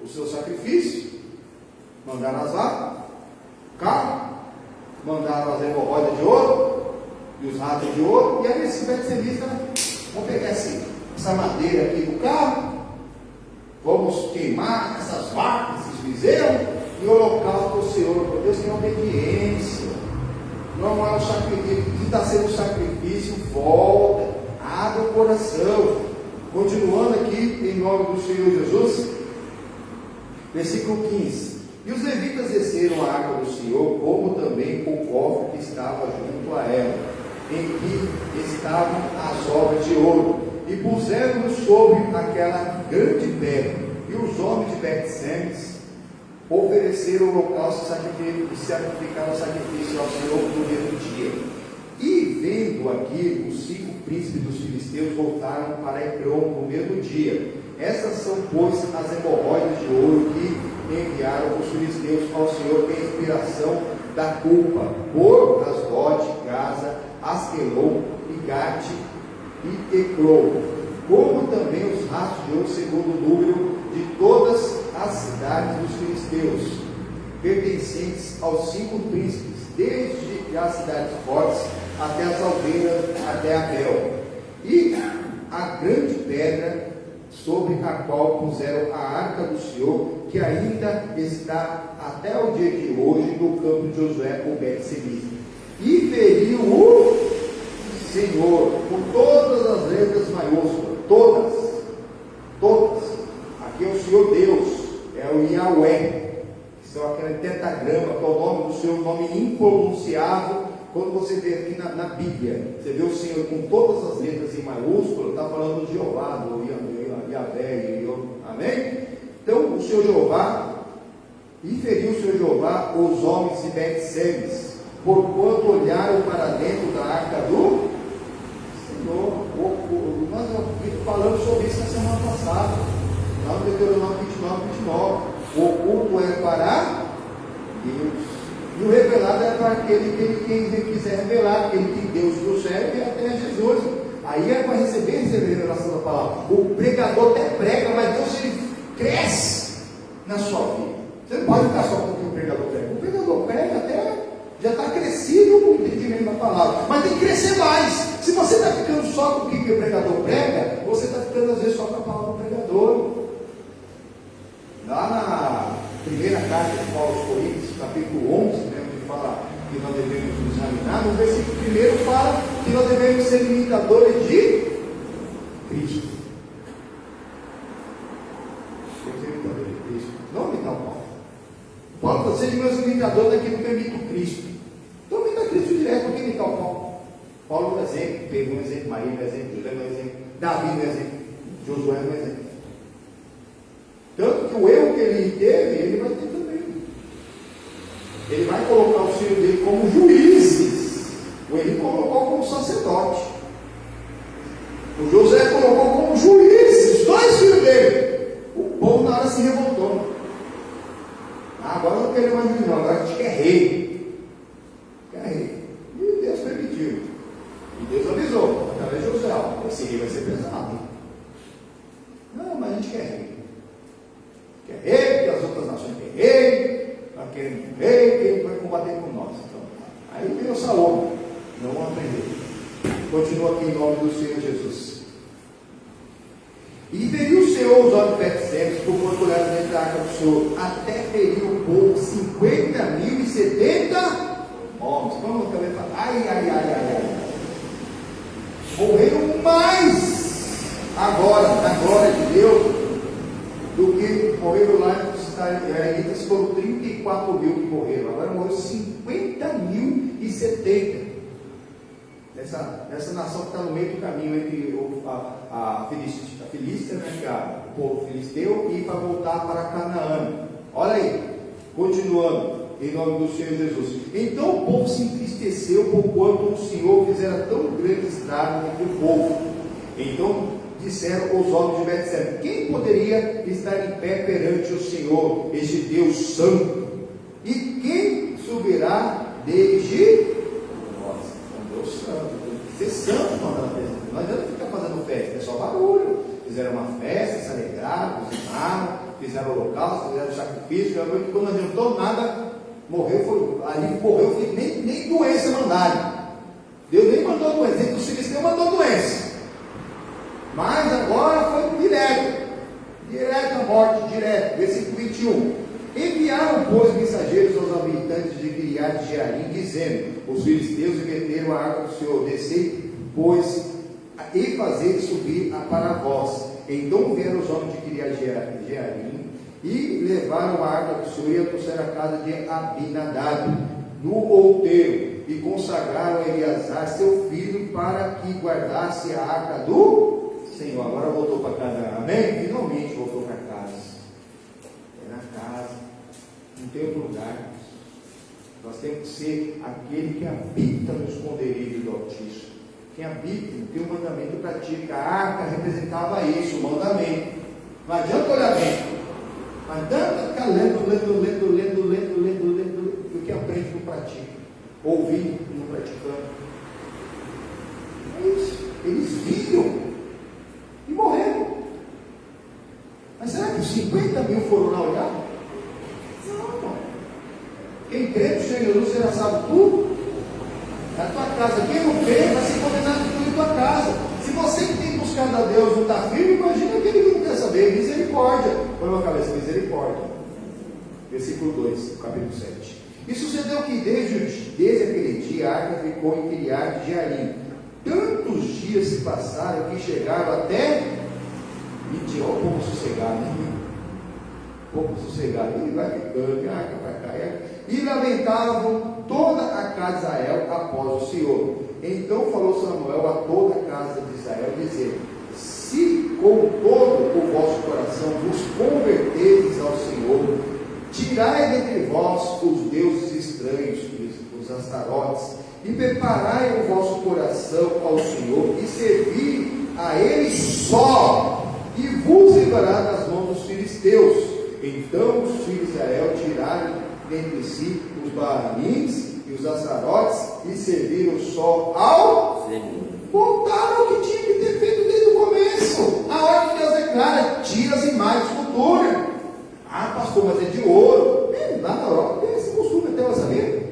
o seu sacrifício, mandaram as vacas, o carro, mandaram as hemorroidas de ouro e os ratos de ouro. E aí esse Bet-Semita, vamos pegar essa madeira aqui do carro, vamos queimar essas vacas, esses bezerros, e holocausto ao Senhor. Deus tem obediência, não é um sacrifício. Se está sendo um sacrifício, volta, abre o coração. Continuando aqui em nome do Senhor Jesus, versículo 15. E os levitas desceram a arca do Senhor, como também o cofre que estava junto a ela, em que estavam as obras de ouro, e puseram-no sobre aquela grande pedra. E os homens de Bet-Semes ofereceram o holocausto e sacrificaram o sacrifício ao Senhor no mesmo dia. E vendo aquilo, os 5 príncipes dos filisteus voltaram para Ecrón no mesmo dia. Essas são, pois, as hemorroidas de ouro que enviaram os filisteus ao Senhor em inspiração da culpa, por Asdod, Gaza, Asquelon e Gate e Ecrón, como também os rastros de ouro segundo o número de todas as cidades dos filisteus, pertencentes aos 5 príncipes, desde as cidades fortes até as aldeias, até Abel. E a grande pedra sobre a qual puseram a arca do Senhor, que ainda está até o dia de hoje no campo de Josué, o Bet-Semes. E feriu o Senhor com todas as letras maiúsculas, todas. Aqui é o Senhor Deus, é o Yahweh, que são aquele tetagrama, que é o nome do Senhor, nome impronunciável. Quando você vê aqui na Bíblia, você vê o Senhor com todas as letras em maiúsculo, está falando de Jeová, do Yahvé, amém? Então o Senhor Jeová, e feriu o Senhor Jeová os homens de Bet-Semes, porquanto olharam para dentro da arca do Senhor. Nós falamos sobre isso na semana passada, lá no Deuteronômio 29. O culto é para Deus. E o revelado é para aquele que quiser revelar, aquele que Deus trouxer, e até Jesus. Aí é para receber essa revelação da palavra. O pregador até prega, mas Deus ele cresce na sua vida. Você não pode ficar só com o que o pregador prega. O pregador prega até já está crescido o entendimento da palavra, mas tem que crescer mais. Se você está ficando só com o que o pregador prega, você está ficando às vezes só com a palavra do pregador. Lá na primeira carta de Paulo aos Coríntios, capítulo 11, onde fala que nós devemos nos examinar, no versículo 1 fala que nós devemos ser imitadores de Cristo. Temos que ser imitadores de Cristo, não imitar o Paulo. Paulo fala, seja meus imitadores daquilo que eu imito Cristo. Então imita Cristo direto, porque imitar o Paulo. Paulo é um exemplo, Pedro é um exemplo, Maria é um exemplo, José é um exemplo, Davi é um exemplo, Josué é um exemplo. Tanto que o erro que ele teve, ele vai ter também. Ele vai colocar os filhos dele como juízes, ou ele colocou como sacerdote. O José colocou como juízes, os dois filhos dele. O povo na hora se revoltou. Agora não queremos mais juiz, não, agora a gente quer rei. Quer rei. E Deus permitiu. E Deus avisou, através de José, esse rei vai ser pesado. Não, mas a gente quer rei. Quer rei, porque as outras nações querem rei, nós queremos um rei, quem vai combater com nós. Então, aí veio o Salomão, não vamos aprender. Continua aqui em nome do Senhor Jesus. E feriu o Senhor os homens de Bet-Semes, por quanto olharam dentro da arca do Senhor, até ferir o povo 50.070 homens. Vamos também falar, ai. Morreram mais agora, na glória de Deus, do que morreram lá nos israelitas. Foram 34 mil que morreram, agora morreram 50.070. Essa nação que está no meio do caminho entre a Filístia, né, que é o povo filisteu, e para voltar para Canaã. Olha aí, continuando, em nome do Senhor Jesus. Então o povo se entristeceu, porquanto o Senhor fizera tão grande estrago entre o povo. Então disseram os homens de Bet-Semes: quem poderia estar em pé perante o Senhor, este Deus santo? E quem subirá desde nós? É um Deus santo, tem que ser santo. Não adianta ficar fazendo festa, é só barulho. Fizeram uma festa, se alegraram, cozinharam, fizeram holocausto, fizeram sacrifício. Quando não adiantou nada, morreu, nem doença mandaram. Deus nem mandou doença, nem os filisteus mandou doença. Mas agora foi direto a morte, direto. Versículo 21. Enviaram, pois, mensageiros aos habitantes de Kiriat Jearim, dizendo: os filisteus meteram a arca do Senhor, descei, pois, e fazer subir para vós. Então vieram os homens de Kiriat Jearim e levaram a arca do Senhor e a trouxeram à casa de Abinadab, no outeiro, e consagraram a Eleazar, seu filho, para que guardasse a arca do Senhor. Agora voltou para casa, amém? Finalmente voltou para casa. É na casa, não tem outro lugar. Nós temos que ser aquele que habita no esconderijo do Altíssimo. Quem habita, tem um mandamento, pratica. A arca representava isso, o mandamento. Não adianta olhar dentro. Não adianta ficar lendo, porque aprende não pratica. Ouvindo e não praticando. É isso. Eles viram e morreram. Mas será que os 50 mil foram lá olhar? Não. Quem crê no Senhor Jesus será salvo tudo na tua casa. Quem não crê vai ser condenado tudo em tua casa. Se você que tem buscado buscando a Deus não está firme, imagina aquele que não quer saber. Misericórdia. Põe uma cabeça, misericórdia. Versículo 2, capítulo 7. E sucedeu que desde aquele dia a arca ficou em Kiriat Jearim. Tantos dias se passaram que chegaram até Midian. Olha o povo sossegado, né? O povo sossegado. Ele vai ficando, a arca vai cair. E lamentavam toda a casa de Israel após o Senhor. Então falou Samuel a toda a casa de Israel, dizendo: se com todo o vosso coração vos converterdes ao Senhor, tirai dentre vós os deuses estranhos, os astarotes, e preparai o vosso coração ao Senhor, e servi a Ele só, e vos livrará das mãos dos filisteus. Então os filhos de Israel tiraram dentre si os Baalimins e os astarotes, e serviram só ao Senhor. Voltaram ao que tinha que ter feito desde o começo. A hora que Deus declara: tira as imagens futuras. Ah, pastor, mas é de ouro. Lá na Europa tem esse costume, até você sabia?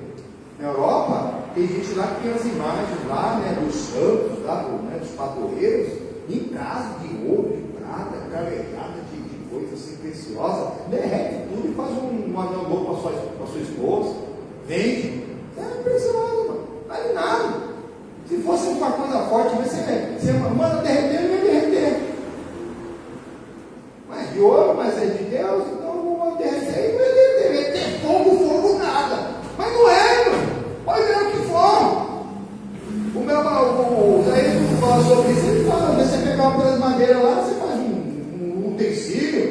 Na Europa tem gente lá que tem as imagens lá, né, dos santos, lá, dos padroeiros, em casa de ouro, de prata, carregada de coisa assim preciosa, derrete tudo e faz um anel novo para sua esposa, vende. É impressionante, mano. Não vale nada. Se fosse uma coisa forte, você manda derreter, não vai derreter. Mas de ouro, mas é de Deus, então não vai derreter, não vai derreter. Fogo, nada. Mas não é, mano. Pode ver o que for. O Zé fala sobre isso, ele fala: você pegar uma pedaço de madeira lá, você faz um utensílio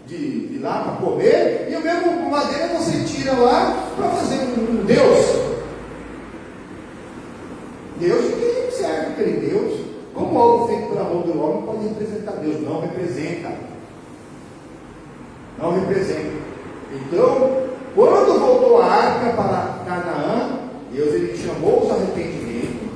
de lá para comer, e o mesmo madeira você tira lá para fazer um Deus. Deus que serve aquele Deus, como algo feito pela mão do homem pode representar Deus? Não representa. Não representa. Então, quando voltou a arca para Canaã, Deus ele chamou os arrependimentos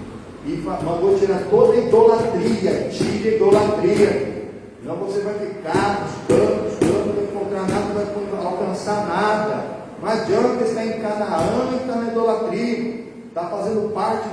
e mandou tirar toda a idolatria. Tira a idolatria. Não você vai ficar buscando, não vai encontrar nada, não vai alcançar nada. Não adianta estar em Canaã e estar na idolatria. Está fazendo parte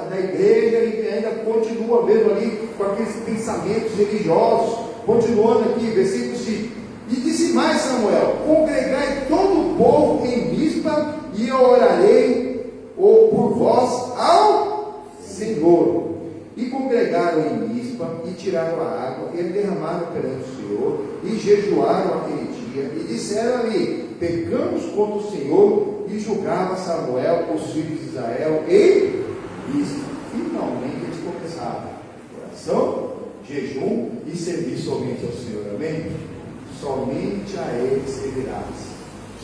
da igreja e ainda continua mesmo ali com aqueles pensamentos religiosos. Continuando aqui, versículo 5. E disse mais Samuel: congregai todo o povo em Mispa, e eu orarei por vós ao Senhor. E congregaram em Mispa, e tiraram a água, e derramaram perante o Senhor, e jejuaram aquele dia, e disseram ali: pecamos contra o Senhor. E julgava Samuel os filhos de Israel em Mispa. Finalmente eles começaram oração, jejum e servir somente ao Senhor. Amém? Somente a Ele servirás.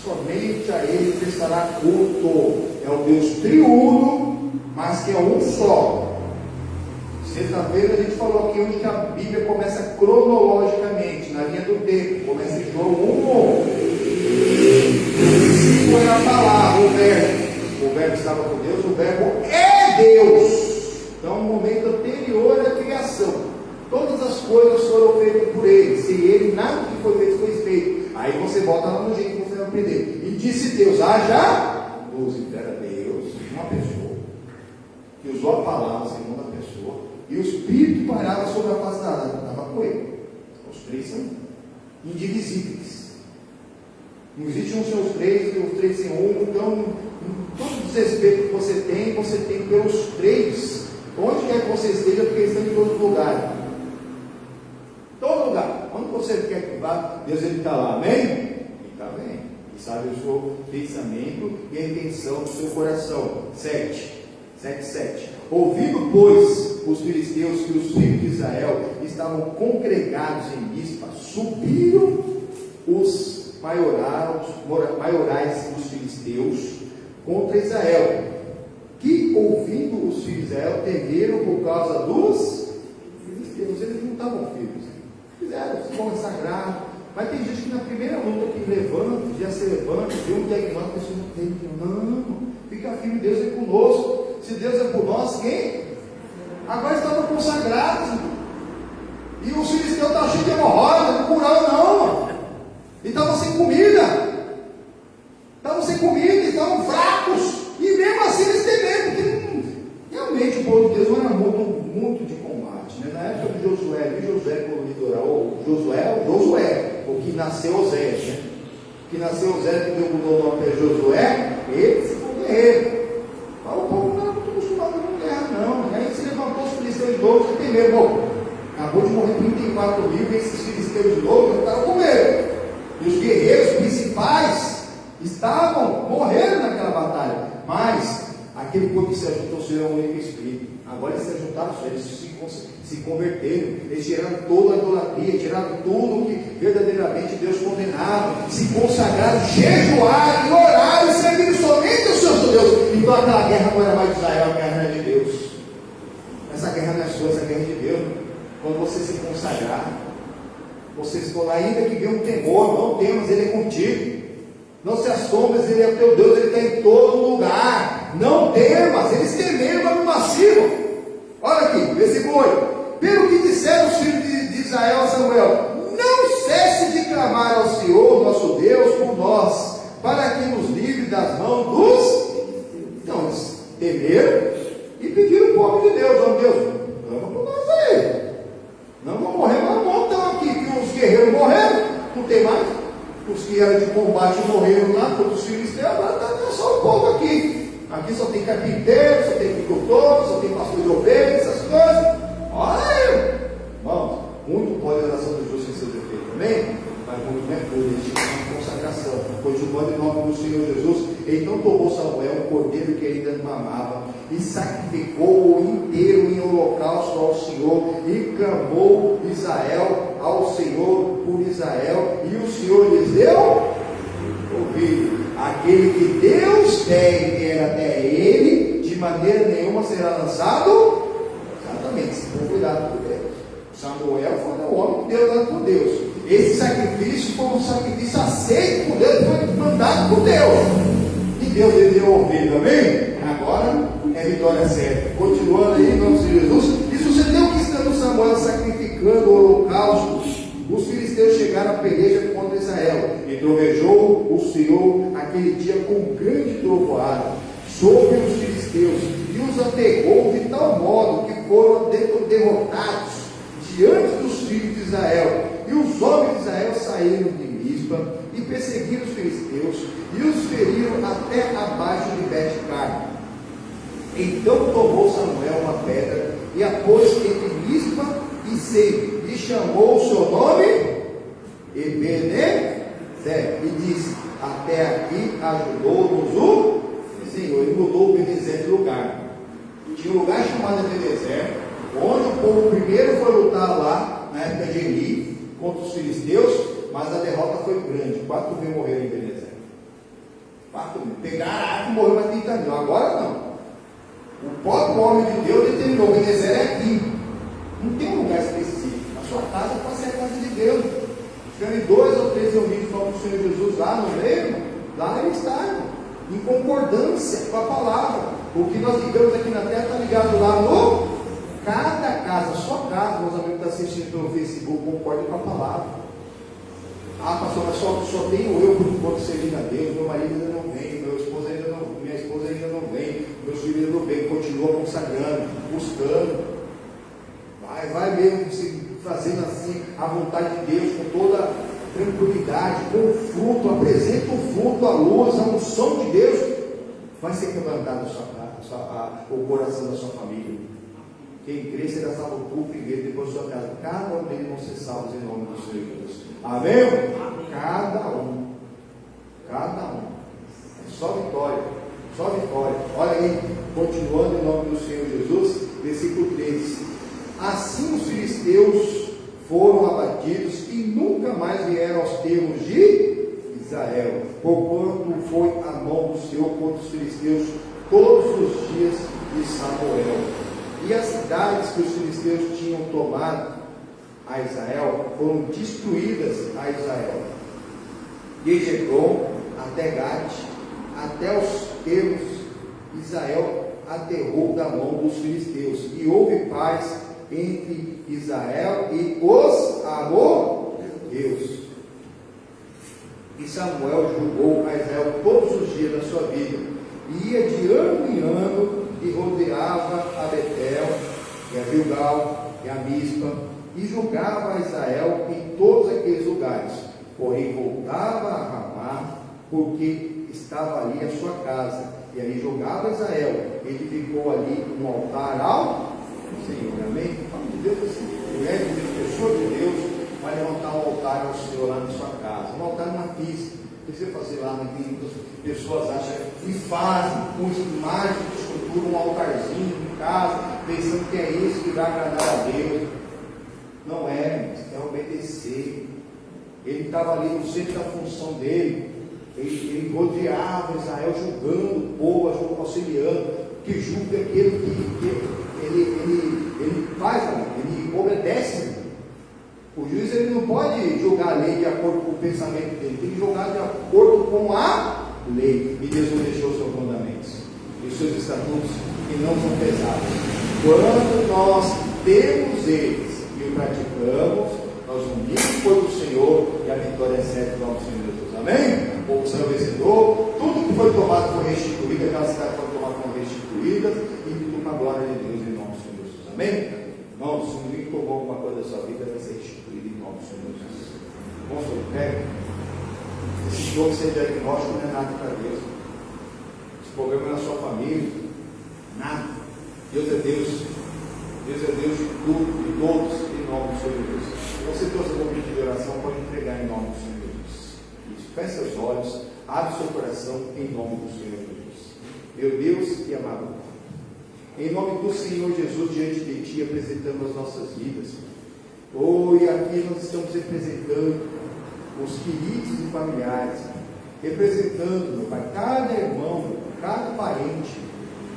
Somente a Ele prestará culto. É o Deus triuno, mas que é um só. Sexta-feira a gente falou aqui onde que a Bíblia começa cronologicamente, na linha do tempo. Começa em João 1:1. Foi a palavra, o verbo estava com Deus, o verbo é Deus. Então, um momento anterior à criação, todas as coisas foram feitas por Ele. Sem Ele, nada que foi feito foi feito. Aí você volta lá no jeito que você vai aprender. E disse Deus: haja luz. Era Deus, uma pessoa, que usou a palavra, segunda pessoa, e o Espírito pairava sobre a face da água. Estava com Ele. Os três são indivisíveis. Não existe um sem os três sem um. Então, todo o desrespeito que você tem pelos três. Onde quer que você esteja, porque eles estão em todo lugar. Todo lugar. Onde você quer que vá, Deus ele está lá. Amém? Ele está bem. E sabe o seu pensamento e a intenção do seu coração. 7. Ouvindo, pois, os filisteus que os filhos de Israel estavam congregados em Mispa, subiram os maiorais dos filisteus contra Israel, que ouvindo os filhos de Israel temeram por causa dos filisteus. Eles não estavam firmes, fizeram, se consagraram. Mas tem gente que na primeira luta que levanta, já se levanta, vê um diagnóstico, a pessoa não tem. Não, fica firme, Deus é conosco. Se Deus é por nós, quem? Agora estavam consagrados, e os filisteus estavam cheios de hemorroida, não curaram não. E estavam sem comida, estavam fracos, e mesmo assim eles temeram, porque realmente o povo de Deus não era muito de combate. né? Na época de Josué, quando liderou Josué, o que nasceu Oséias, né? O que nasceu Oséias, que deu o nome para Josué, ele se foi guerreiro. Mas o povo não era muito acostumado com guerra, não. E aí se levantou os filisteus de novo, você tem medo, bom, acabou de morrer 34 mil, e esses filisteus de novo estavam com medo. E os guerreiros principais estavam morrendo naquela batalha. Mas aquele povo que se ajuntou se uniu em espírito. Agora eles se ajuntaram, eles se converteram, eles tiraram toda a idolatria, tiraram tudo que verdadeiramente Deus condenava, se consagraram, jejuaram e oraram e serviram somente ao seu Deus. Então aquela guerra não era mais de Israel, a guerra era de Deus. Essa guerra não é sua, essa guerra é de Deus. Quando você se consagrar, você escolher, ainda que venha um temor, não temas, Ele é contigo. Não se assombres, Ele é o teu Deus, Ele está em todo lugar. Não temas, eles temeram, mas não nasciam. Olha aqui, versículo 8. Pelo que disseram os filhos de Israel a Samuel: não cesse de clamar ao Senhor, nosso Deus, por nós, para que nos livre das mãos dos... Então, eles temeram e pediram o povo de Deus: ó Deus, clama por nós aí. Não vamos morrer, mas não estão aqui, que os guerreiros morreram, não tem mais. Os que eram de combate morreram lá, todos os filisteus, agora está só o povo aqui. Aqui só tem carpinteiro, só tem agricultor, só tem pastor de ovelhas, essas coisas. Olha aí, irmãos, muito pode a oração do justo em seu defeito também, mas muito não é puro, ele tinha uma consagração. Continuando em nome do Senhor Jesus, então tomou Samuel um cordeiro que ainda mamava e sacrificou-o inteiro em holocausto ao Senhor e clamou Israel ao Senhor por Israel, e o Senhor lhes deu ouvido. Aquele que Deus tem que era até ele, de maneira nenhuma será lançado. Exatamente, se for cuidado por Deus. Samuel foi o homem que Deus dado por Deus. Esse sacrifício foi um sacrifício aceito por Deus, foi mandado por Deus. E Deus lhe deu ouvido, amém? Agora é vitória certa. Continuando aí, em nome de Jesus. E sucedeu que, estando Samuel sacrificando o holocausto, os filisteus chegaram à peleja contra Israel, e trovejou o Senhor aquele dia com grande trovoada sobre os filisteus, e os aterrou de tal modo que foram derrotados diante dos filhos de Israel. E os homens de Israel saíram de Mispa e perseguiram os filisteus, e os feriram até abaixo de Bet-Car. Então tomou Samuel uma pedra e a pôs entre Mispa e Sei, e chamou o seu nome Ebenezer, e disse: até aqui ajudou-nos o Senhor. Ele mudou o Ebenezer de lugar. Tinha um lugar chamado Ebenezer, onde o povo primeiro foi lutar lá na época de Eli contra os filisteus, mas a derrota foi grande. 4 mil morreram em Ebenezer. 4 mil. Pegaram a arca e morreu mais 30 mil. Agora não. O próprio homem de Deus determinou: Ebenezer é aqui. Não tem um lugar específico. A sua casa pode ser a casa de Deus. Ficando 2 ou 3 reunidos com o Senhor Jesus lá no meio, lá ele está, irmão, em concordância com a palavra. O que nós ligamos aqui na terra está ligado lá no... Cada casa, sua casa, meus amigos que estão assistindo pelo Facebook, concordem com a palavra. Ah, pastor, mas só tenho eu por enquanto servindo a Deus, meu marido ainda não vem, minha esposa ainda não vem, meus filhos ainda não vem, continua consagrando, buscando. Vai mesmo fazendo assim a vontade de Deus com toda tranquilidade, com fruto, apresenta o fruto, a luz, a unção de Deus, vai ser quebrantado o coração da sua família. Quem crê será salvo por primeiro, depois da sua casa. Cada um deles vão ser salvos em nome do Senhor Jesus. Amém? Cada um. É só vitória. Só vitória. Olha aí, continuando em nome do Senhor Jesus, versículo 13. Assim os filisteus foram abatidos e nunca mais vieram aos termos de Israel, porquanto foi a mão do Senhor contra os filisteus todos os dias de Samuel. E as cidades que os filisteus tinham tomado a Israel foram destruídas a Israel, desde Hebron até Gate, até os termos. Israel aterrou da mão dos filisteus, e houve paz entre Israel e os amorreus. E Samuel julgou a Israel todos os dias da sua vida, e ia de ano em ano e rodeava a Betel e a Gilgal e a Mispa, e julgava a Israel em todos aqueles lugares. Porém, voltava a Ramá, porque estava ali a sua casa, e ali julgava Israel. Ele ficou ali um altar ao Senhor. Amém? Fala de Deus assim. Mulher de Deus, pessoa de Deus, vai levantar um altar ao Senhor lá na sua casa. Um altar numa pista. Precisa fazer lá, né? Que pessoas acham e fazem com imagens de escultura um altarzinho em casa, pensando que é isso que vai agradar a Deus. Não é, é obedecer. Ele estava ali no centro da função dele. Ele rodeava Israel, julgando o povo, auxiliando, que julga aquele que ele faz, ele obedece. O juiz ele não pode julgar a lei de acordo com o pensamento dele, tem que julgar de acordo com a lei. E Deus não deixou os seus mandamentos e os seus estatutos, que não são pesados. Quando nós temos eles e o praticamos, nós unimos por o Senhor e a vitória é certa do nosso Senhor Jesus. Amém? O povo será vencedor, tudo que foi tomado foi restituído, aquela cidade foi tomada foram restituídas, e tudo com a glória de Deus em nome do Senhor Jesus. Amém? Irmãos, se ninguém tomou alguma coisa da sua vida, vai ser restituído em nome do Senhor Jesus. Vamos sobre o pé. Esse jogo sem diagnóstico não é nada para Deus. Esse problema é na sua família, nada. Deus é Deus. Deus é Deus de tudo, de todos, em nome do Senhor Jesus. Se você trouxe algum pedido de oração, pode entregar em nome do Senhor Jesus. Isso. Feche seus olhos, abre seu coração em nome do Senhor Jesus. Meu Deus e amado Pai, em nome do Senhor Jesus, diante de Ti, apresentamos as nossas vidas. E aqui nós estamos representando os queridos e familiares, representando, meu Pai, cada irmão, cada parente,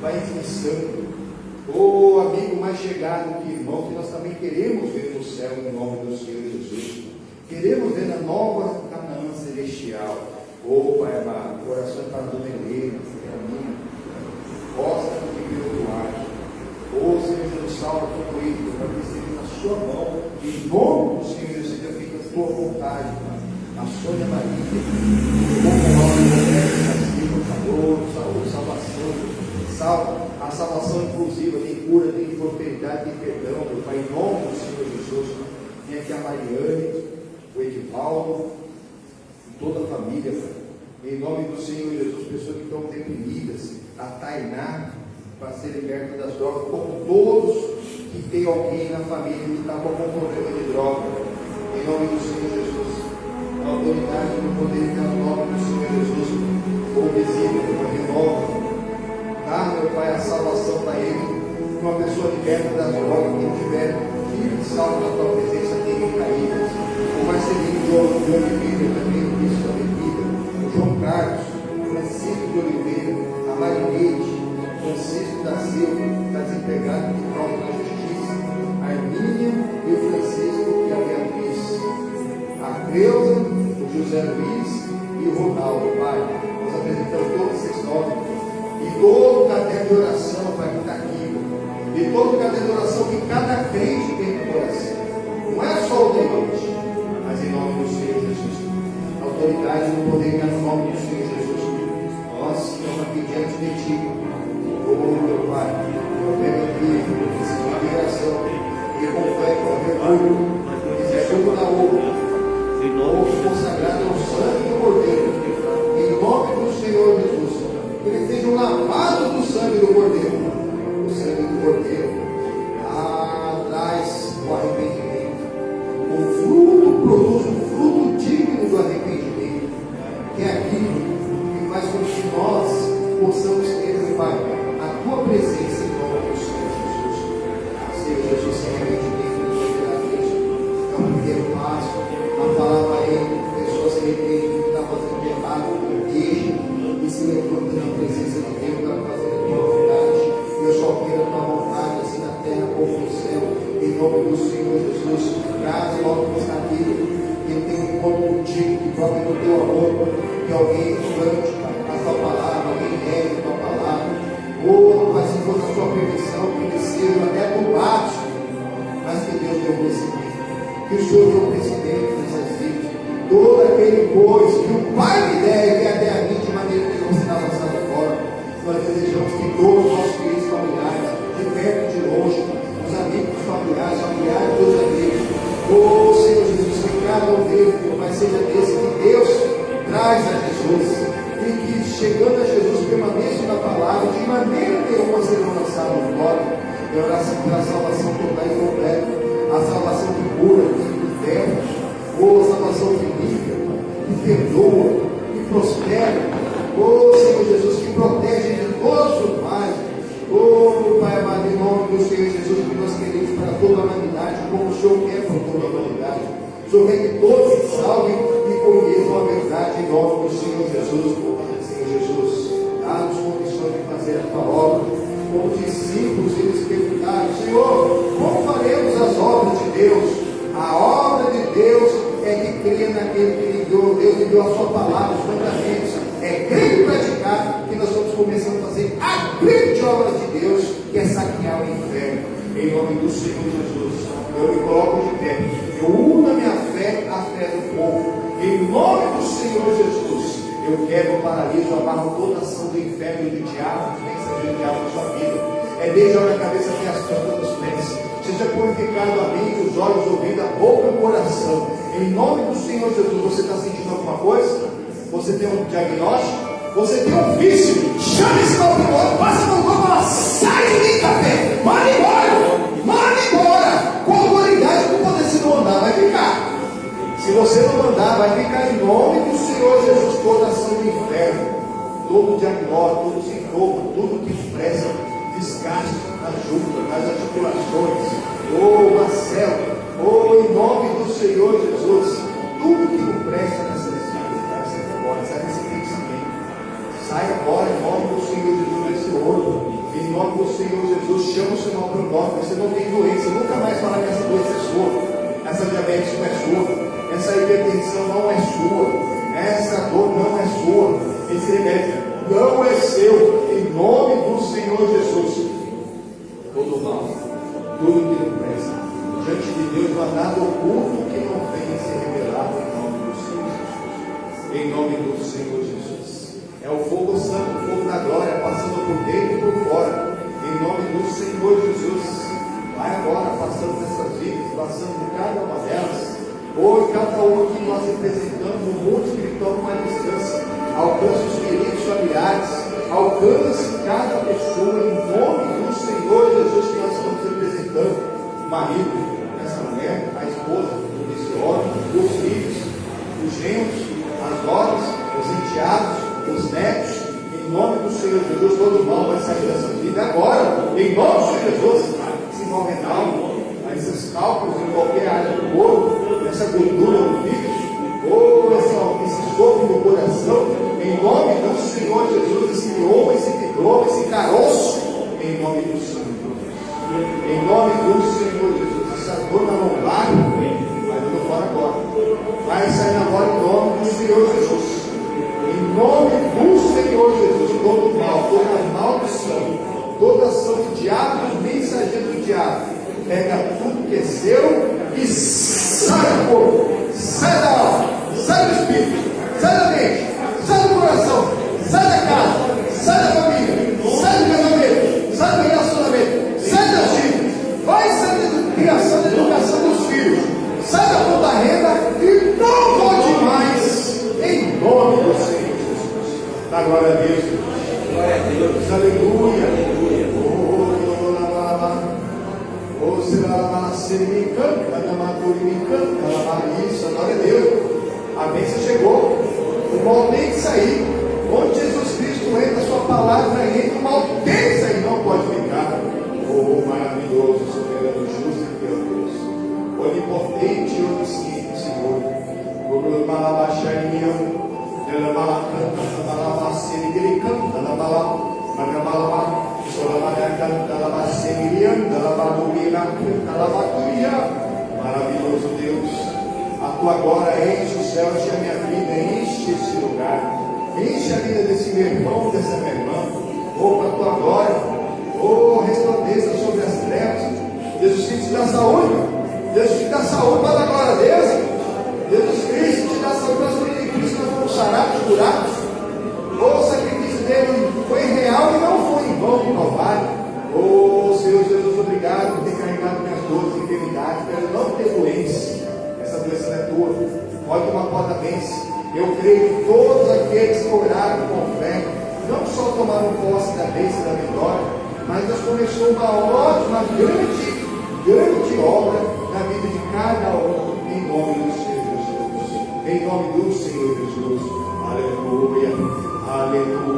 vai expressando, amigo mais chegado que irmão, que nós também queremos ver no céu, em nome do Senhor Jesus. Queremos ver na nova Canaã celestial. Pai amado, coração para a dona Helena, para mim, Costa do Ribeiro Duarte. Senhor Jesus, salva todo ele, para que esteja na sua mão, em nome do Senhor Jesus, seja feita a tua vontade, Pai. A Sônia Maria, saúde, salvação, a salvação inclusiva, tem cura, tem prosperidade, tem perdão, meu Pai, em nome do Senhor Jesus. Vem aqui a Mariane, o Edivaldo, e toda a família, Pai. Em nome do Senhor Jesus, pessoas que estão deprimidas, a Tainá, para ser liberta das drogas, como todos que tem alguém na família que está com algum problema de droga. Em nome do Senhor Jesus, a autoridade do poder que é no nome do Senhor Jesus, ou visita, renova. Dá, meu Pai, a salvação para ele. Uma pessoa liberta das drogas, quem tiver filho de salvo na tua presença, tem recaídas. O Marcelinho de Oliveira, também o Cristo da Bebida, o João Carlos, o Francisco de Oliveira, a Marinete, Francisco da Silva, está desempregado de prova na justiça, a Hermínia e o Francisco e a Beatriz, a Creuza, o José Luiz e o Ronaldo. Pai, nós apresentamos todos esses nomes. E todo caderno de oração vai estar aqui, e todo caderno de oração que cada crente tem no coração, não é só o debate, mas em nome do Senhor Jesus, a autoridade e o poder que é no nome do Senhor Jesus. Nós estamos aqui diante de Ti, meu Pai, eu venho aqui, preciso de oração, e com fé, com recurso, e jogo da ouro consagrado ao sangue do Cordeiro, em nome do Senhor Jesus. Que ele seja um lavado do sangue do Cordeiro. O sangue do Cordeiro traz o arrependimento. O fruto produz um fruto digno do arrependimento, que é aquilo que faz com que nós possamos ter, Pai, a tua presença em nome do Senhor Jesus. Senhor Jesus, sem arrependimento, é o primeiro passo. A palavra é pessoas se arrependem que estão fazendo de errado, queijo e se levantando na presença de Deus para fazer a tua vontade. Eu só quero a tua vontade, assim na terra como no céu, em nome do Senhor Jesus. Graças logo que está aqui, que ele tem um encontro contigo, que prove do teu amor, que alguém cante a tua palavra, alguém rege a tua palavra. Mas se for a sua permissão, que ele seja até combate, mas que Deus deu o crescimento, que o Senhor deu o crescimento nessas vidas. Todo aquele coisa que o Pai me der e até a mim, de maneira que não será lançado fora. Nós desejamos que todos os nossos queridos familiares, de perto e de longe, os amigos familiares, Oh Senhor Jesus, que cada um deles, meu Pai, seja desse que Deus traz a Jesus, e que chegando a Jesus permaneça na palavra, de maneira nenhuma serão lançados fora. Eu oração pela salvação total e completa, a salvação que cura, que liberta, ou a salvação que livra, que perdoa, que prospera, oh Senhor Jesus, que protege de todos os males. Oh Pai amado, em nome do Senhor Jesus, que nós queremos para toda a humanidade, como o Senhor quer para toda a humanidade. O Senhor quer que todos se salvem e conheçam a verdade em nome do Senhor Jesus. Senhor Jesus, dá-nos condições de fazer a tua obra. Como discípulos, eles perguntaram: Senhor, como faremos as obras de Deus? A obra de Deus é que crê naquele que lhe deu, Deus lhe deu a sua palavra, os mandamentos. É crer e praticar que nós estamos começando a fazer a grande obra de Deus, que é saquear o inferno. Em nome do Senhor Jesus, eu me coloco de pé, eu uno a minha fé à fé do povo. Em nome do Senhor Jesus, eu quebro o paralítico, amarro toda a ação do inferno e do diabo, que mensageiro do diabo na sua vida. É desde a cabeça até as plantas dos pés. Seja purificado a mente, os olhos, o ouvido, a boca e o coração. Em nome do Senhor Jesus, você está sentindo alguma coisa? Você tem um diagnóstico? Você tem um vício? Chama esse mal de embora, passa no corpo e fala: sai de mim, café! Manda embora! Manda embora! Com autoridade, com poder, se não andar, vai ficar. Se você não mandar, vai ficar em nome do Senhor Jesus. Toda ação do inferno, todo diagnóstico, todo sintoma, tudo que expressa desgaste na junta, nas articulações. Oh Marcelo, oh, em nome do Senhor Jesus, tudo que não presta nessas vidas, vai sair agora, sai desse pensamento. Sai agora em nome do Senhor Jesus desse olho. Em nome do Senhor Jesus, chama o seu nome para o nome. Você não tem doença, nunca mais falar que essa doença é sua, essa diabetes não é sua, essa hipertensão não é sua, essa dor não é sua, esse remédio não é seu. Em nome do Senhor Jesus, todo mal, tudo que não presta, diante de Deus não há nada oculto que não venha ser revelado em nome do Senhor Jesus. Em nome do Senhor Jesus. É o fogo santo, o fogo da glória, passando por dentro e por fora. Em nome do Senhor Jesus. Vai agora, passando nessas vidas, passando por cada uma delas. Ou cada uma que nós representamos no mundo espiritual com uma distância. Alcance os queridos familiares. Alcance cada pessoa em nome do Senhor Jesus que nós estamos representando. O marido, essa mulher, a esposa, esse homem, os filhos, os genros, as noras, os enteados, os netos. Em nome do Senhor Jesus, todo mal vai sair dessa vida agora. Em nome do Senhor Jesus, esse mal renal, esses cálculos em qualquer área do corpo, essa gordura no fígado, ou esse sopro no coração, em nome do Senhor Jesus, esse mioma, esse fibroma, esse caroço, em nome do Senhor Jesus. Em nome do Senhor Jesus, essa dor na lombar, vai dando fora agora. Vai sair agora em nome do Senhor Jesus. Em nome do Senhor Jesus, todo mal, toda maldição, toda ação do diabo, dos mensageiros do diabo, pega tudo que é seu e sai do corpo, sai da alma, sai do espírito, sai da mente, sai do coração, sai da casa, sai da família, sai do casamento, sai do relacionamento, sai das dívidas, vai sair da criação, da educação dos filhos, sai da conta renda e não volte mais, em nome do Senhor Jesus. Dá glória a Deus. Glória a Deus. Aleluia. Aleluia. Isso, glória a Deus. A bênção chegou. O mal tem que sair. Onde Jesus Cristo entra, a sua palavra entra, o mal tem que sair, não pode ficar. Oh, maravilhoso, soberano, justo e fiel Deus. Onipotente e onisciente, Senhor. O malabaxarinha, ela malacanta, ela malacena, ele canta, ela malacanta. Maravilhoso Deus, a tua glória enche o céu, enche a minha vida, enche esse lugar, enche a vida desse meu irmão, dessa minha irmã. Oh, para a tua glória, oh, resplandeça sobre as trevas. Jesus Cristo te dá saúde, Jesus te dá saúde para dar glória a Deus. Jesus Cristo te dá saúde para as em Cristo, nós vamos sarados, curados. Oh, o sacrifício dele foi real e não foi em vão de Calvário. Oh, Senhor Jesus, obrigado por ter carregado minhas dores e enfermidades, para eu não ter doença. cura. Pode tomar posse da bênção. Eu creio que todos aqueles que oraram com fé, não só tomaram posse da bênção da vitória, mas Deus começou uma grande obra na vida de cada um, em nome do Senhor Jesus. Em nome do Senhor Jesus. Aleluia, aleluia.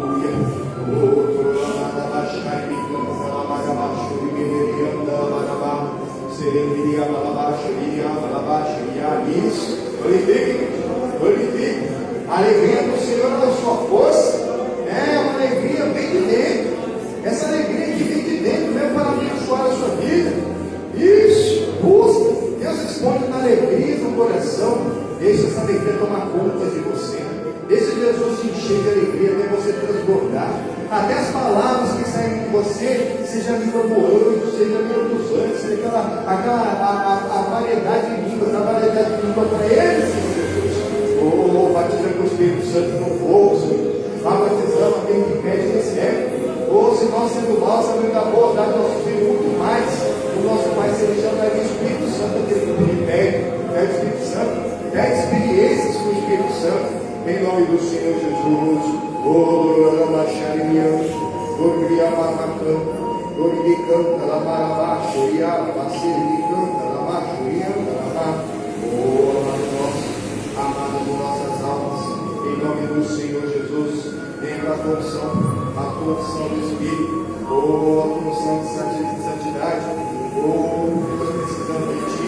Isso, glorifique. A alegria do Senhor é a sua força. É uma alegria bem de dentro. Essa alegria que vem de dentro mesmo para abençoar a sua vida. Isso, busca. Deus responde na alegria do coração. Deixa essa alegria tomar conta de você. Deixa Jesus se encher de alegria, até você transbordar. Até as palavras que saem de você, seja língua moando, seja língua dos anjos, seja a variedade de línguas, a variedade de língua para eles, Senhor Jesus. Oh, batiza com o Espírito Santo no fogo, Senhor. Vai batizando aquele que pede e recebe. Oh, se nós sendo mal, sabemos da boa, dá ao nosso filho muito mais. O nosso Pai Celestial daria o Espírito Santo aquele que pede o Espírito Santo, pede experiências com o Espírito Santo. Em nome do Senhor Jesus. Amados de nossas almas, em nome do Senhor Jesus, venha a tua unção do Espírito, a tua unção de santidade. Nós precisamos de ti,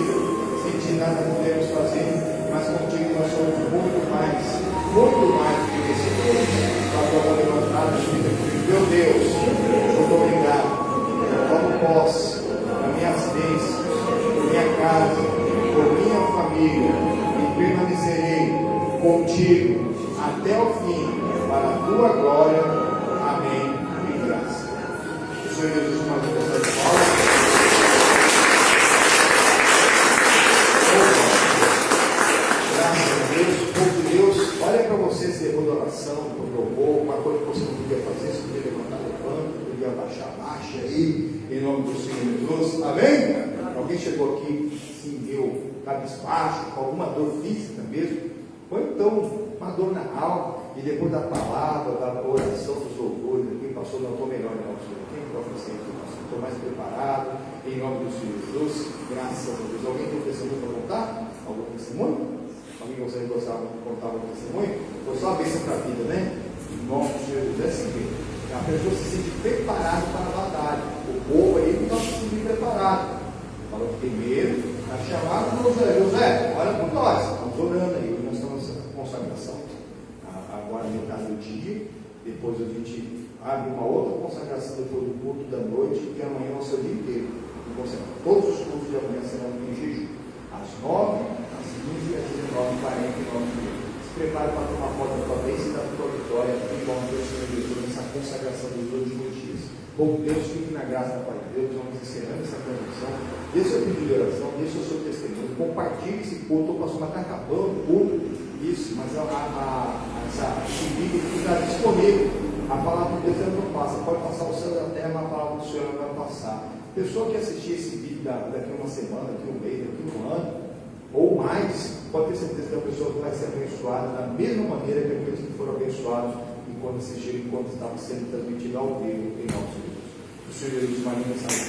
sem ti nada podemos fazer, mas contigo nós somos muito mais do que vencedores. A tua mão levantada, meu Deus, muito obrigado. Eu tomo posse das minhas bênçãos, por minha casa, por minha família, e permanecerei contigo até o fim, para a tua glória. Amém. E graça. O Senhor Jesus, uma vez de palmas. Olha para você se levou da oração, provou, uma coisa que você não podia fazer, você podia levantar, levanta, podia abaixar, abaixa aí, em nome do Senhor Jesus, amém? Alguém chegou aqui, se deu cabisbaixo, com alguma dor física mesmo, ou então uma dor na alma, e depois da palavra, da oração, dos louvores, quem passou, não estou melhor, não, Senhor, quem está oferecendo aqui, estou mais preparado, em nome do Senhor Jesus, graças a Deus. Alguém tem um testemunho para contar? Algum testemunho? Alguém você gostava de contar um testemunho? Foi só a bênção para a vida, né? Em nome do Senhor Jesus, é assim mesmo. A pessoa se sente preparada para a batalha. O povo aí não está se sentindo preparado. Falou que tem medo, está chamado para José, olha por nós, estamos orando aí, nós estamos nessa consagração. Agora metade do dia, depois a gente abre uma outra consagração depois do culto da noite, que amanhã vai ser o dia inteiro. Todos os cultos de amanhã serão em jejum. Às 9, às 15 e às 19h40. Se prepare para tomar conta da tua bênção e da tua vitória, em nome do Senhor Jesus, nessa consagração dos últimos dias. Bom Deus, fique na graça da Pai de Deus, vamos encerrando essa transmissão. Deixe o seu pedido de oração, deixe o seu testemunho, compartilhe esse culto. O pastor está acabando o culto, isso, mas esse vídeo fica disponível. A palavra de Deus não passa, pode passar o céu da terra, mas a palavra do Senhor não vai passar. Pessoa que assistir esse vídeo daqui a uma semana, daqui a um mês, daqui a um ano, ou mais, pode ter certeza que a pessoa vai ser abençoada da mesma maneira que aqueles que foram abençoados enquanto assistiram, enquanto estava sendo transmitido ao vivo em nosso Deus. O Senhor Jesus, Maria, salve.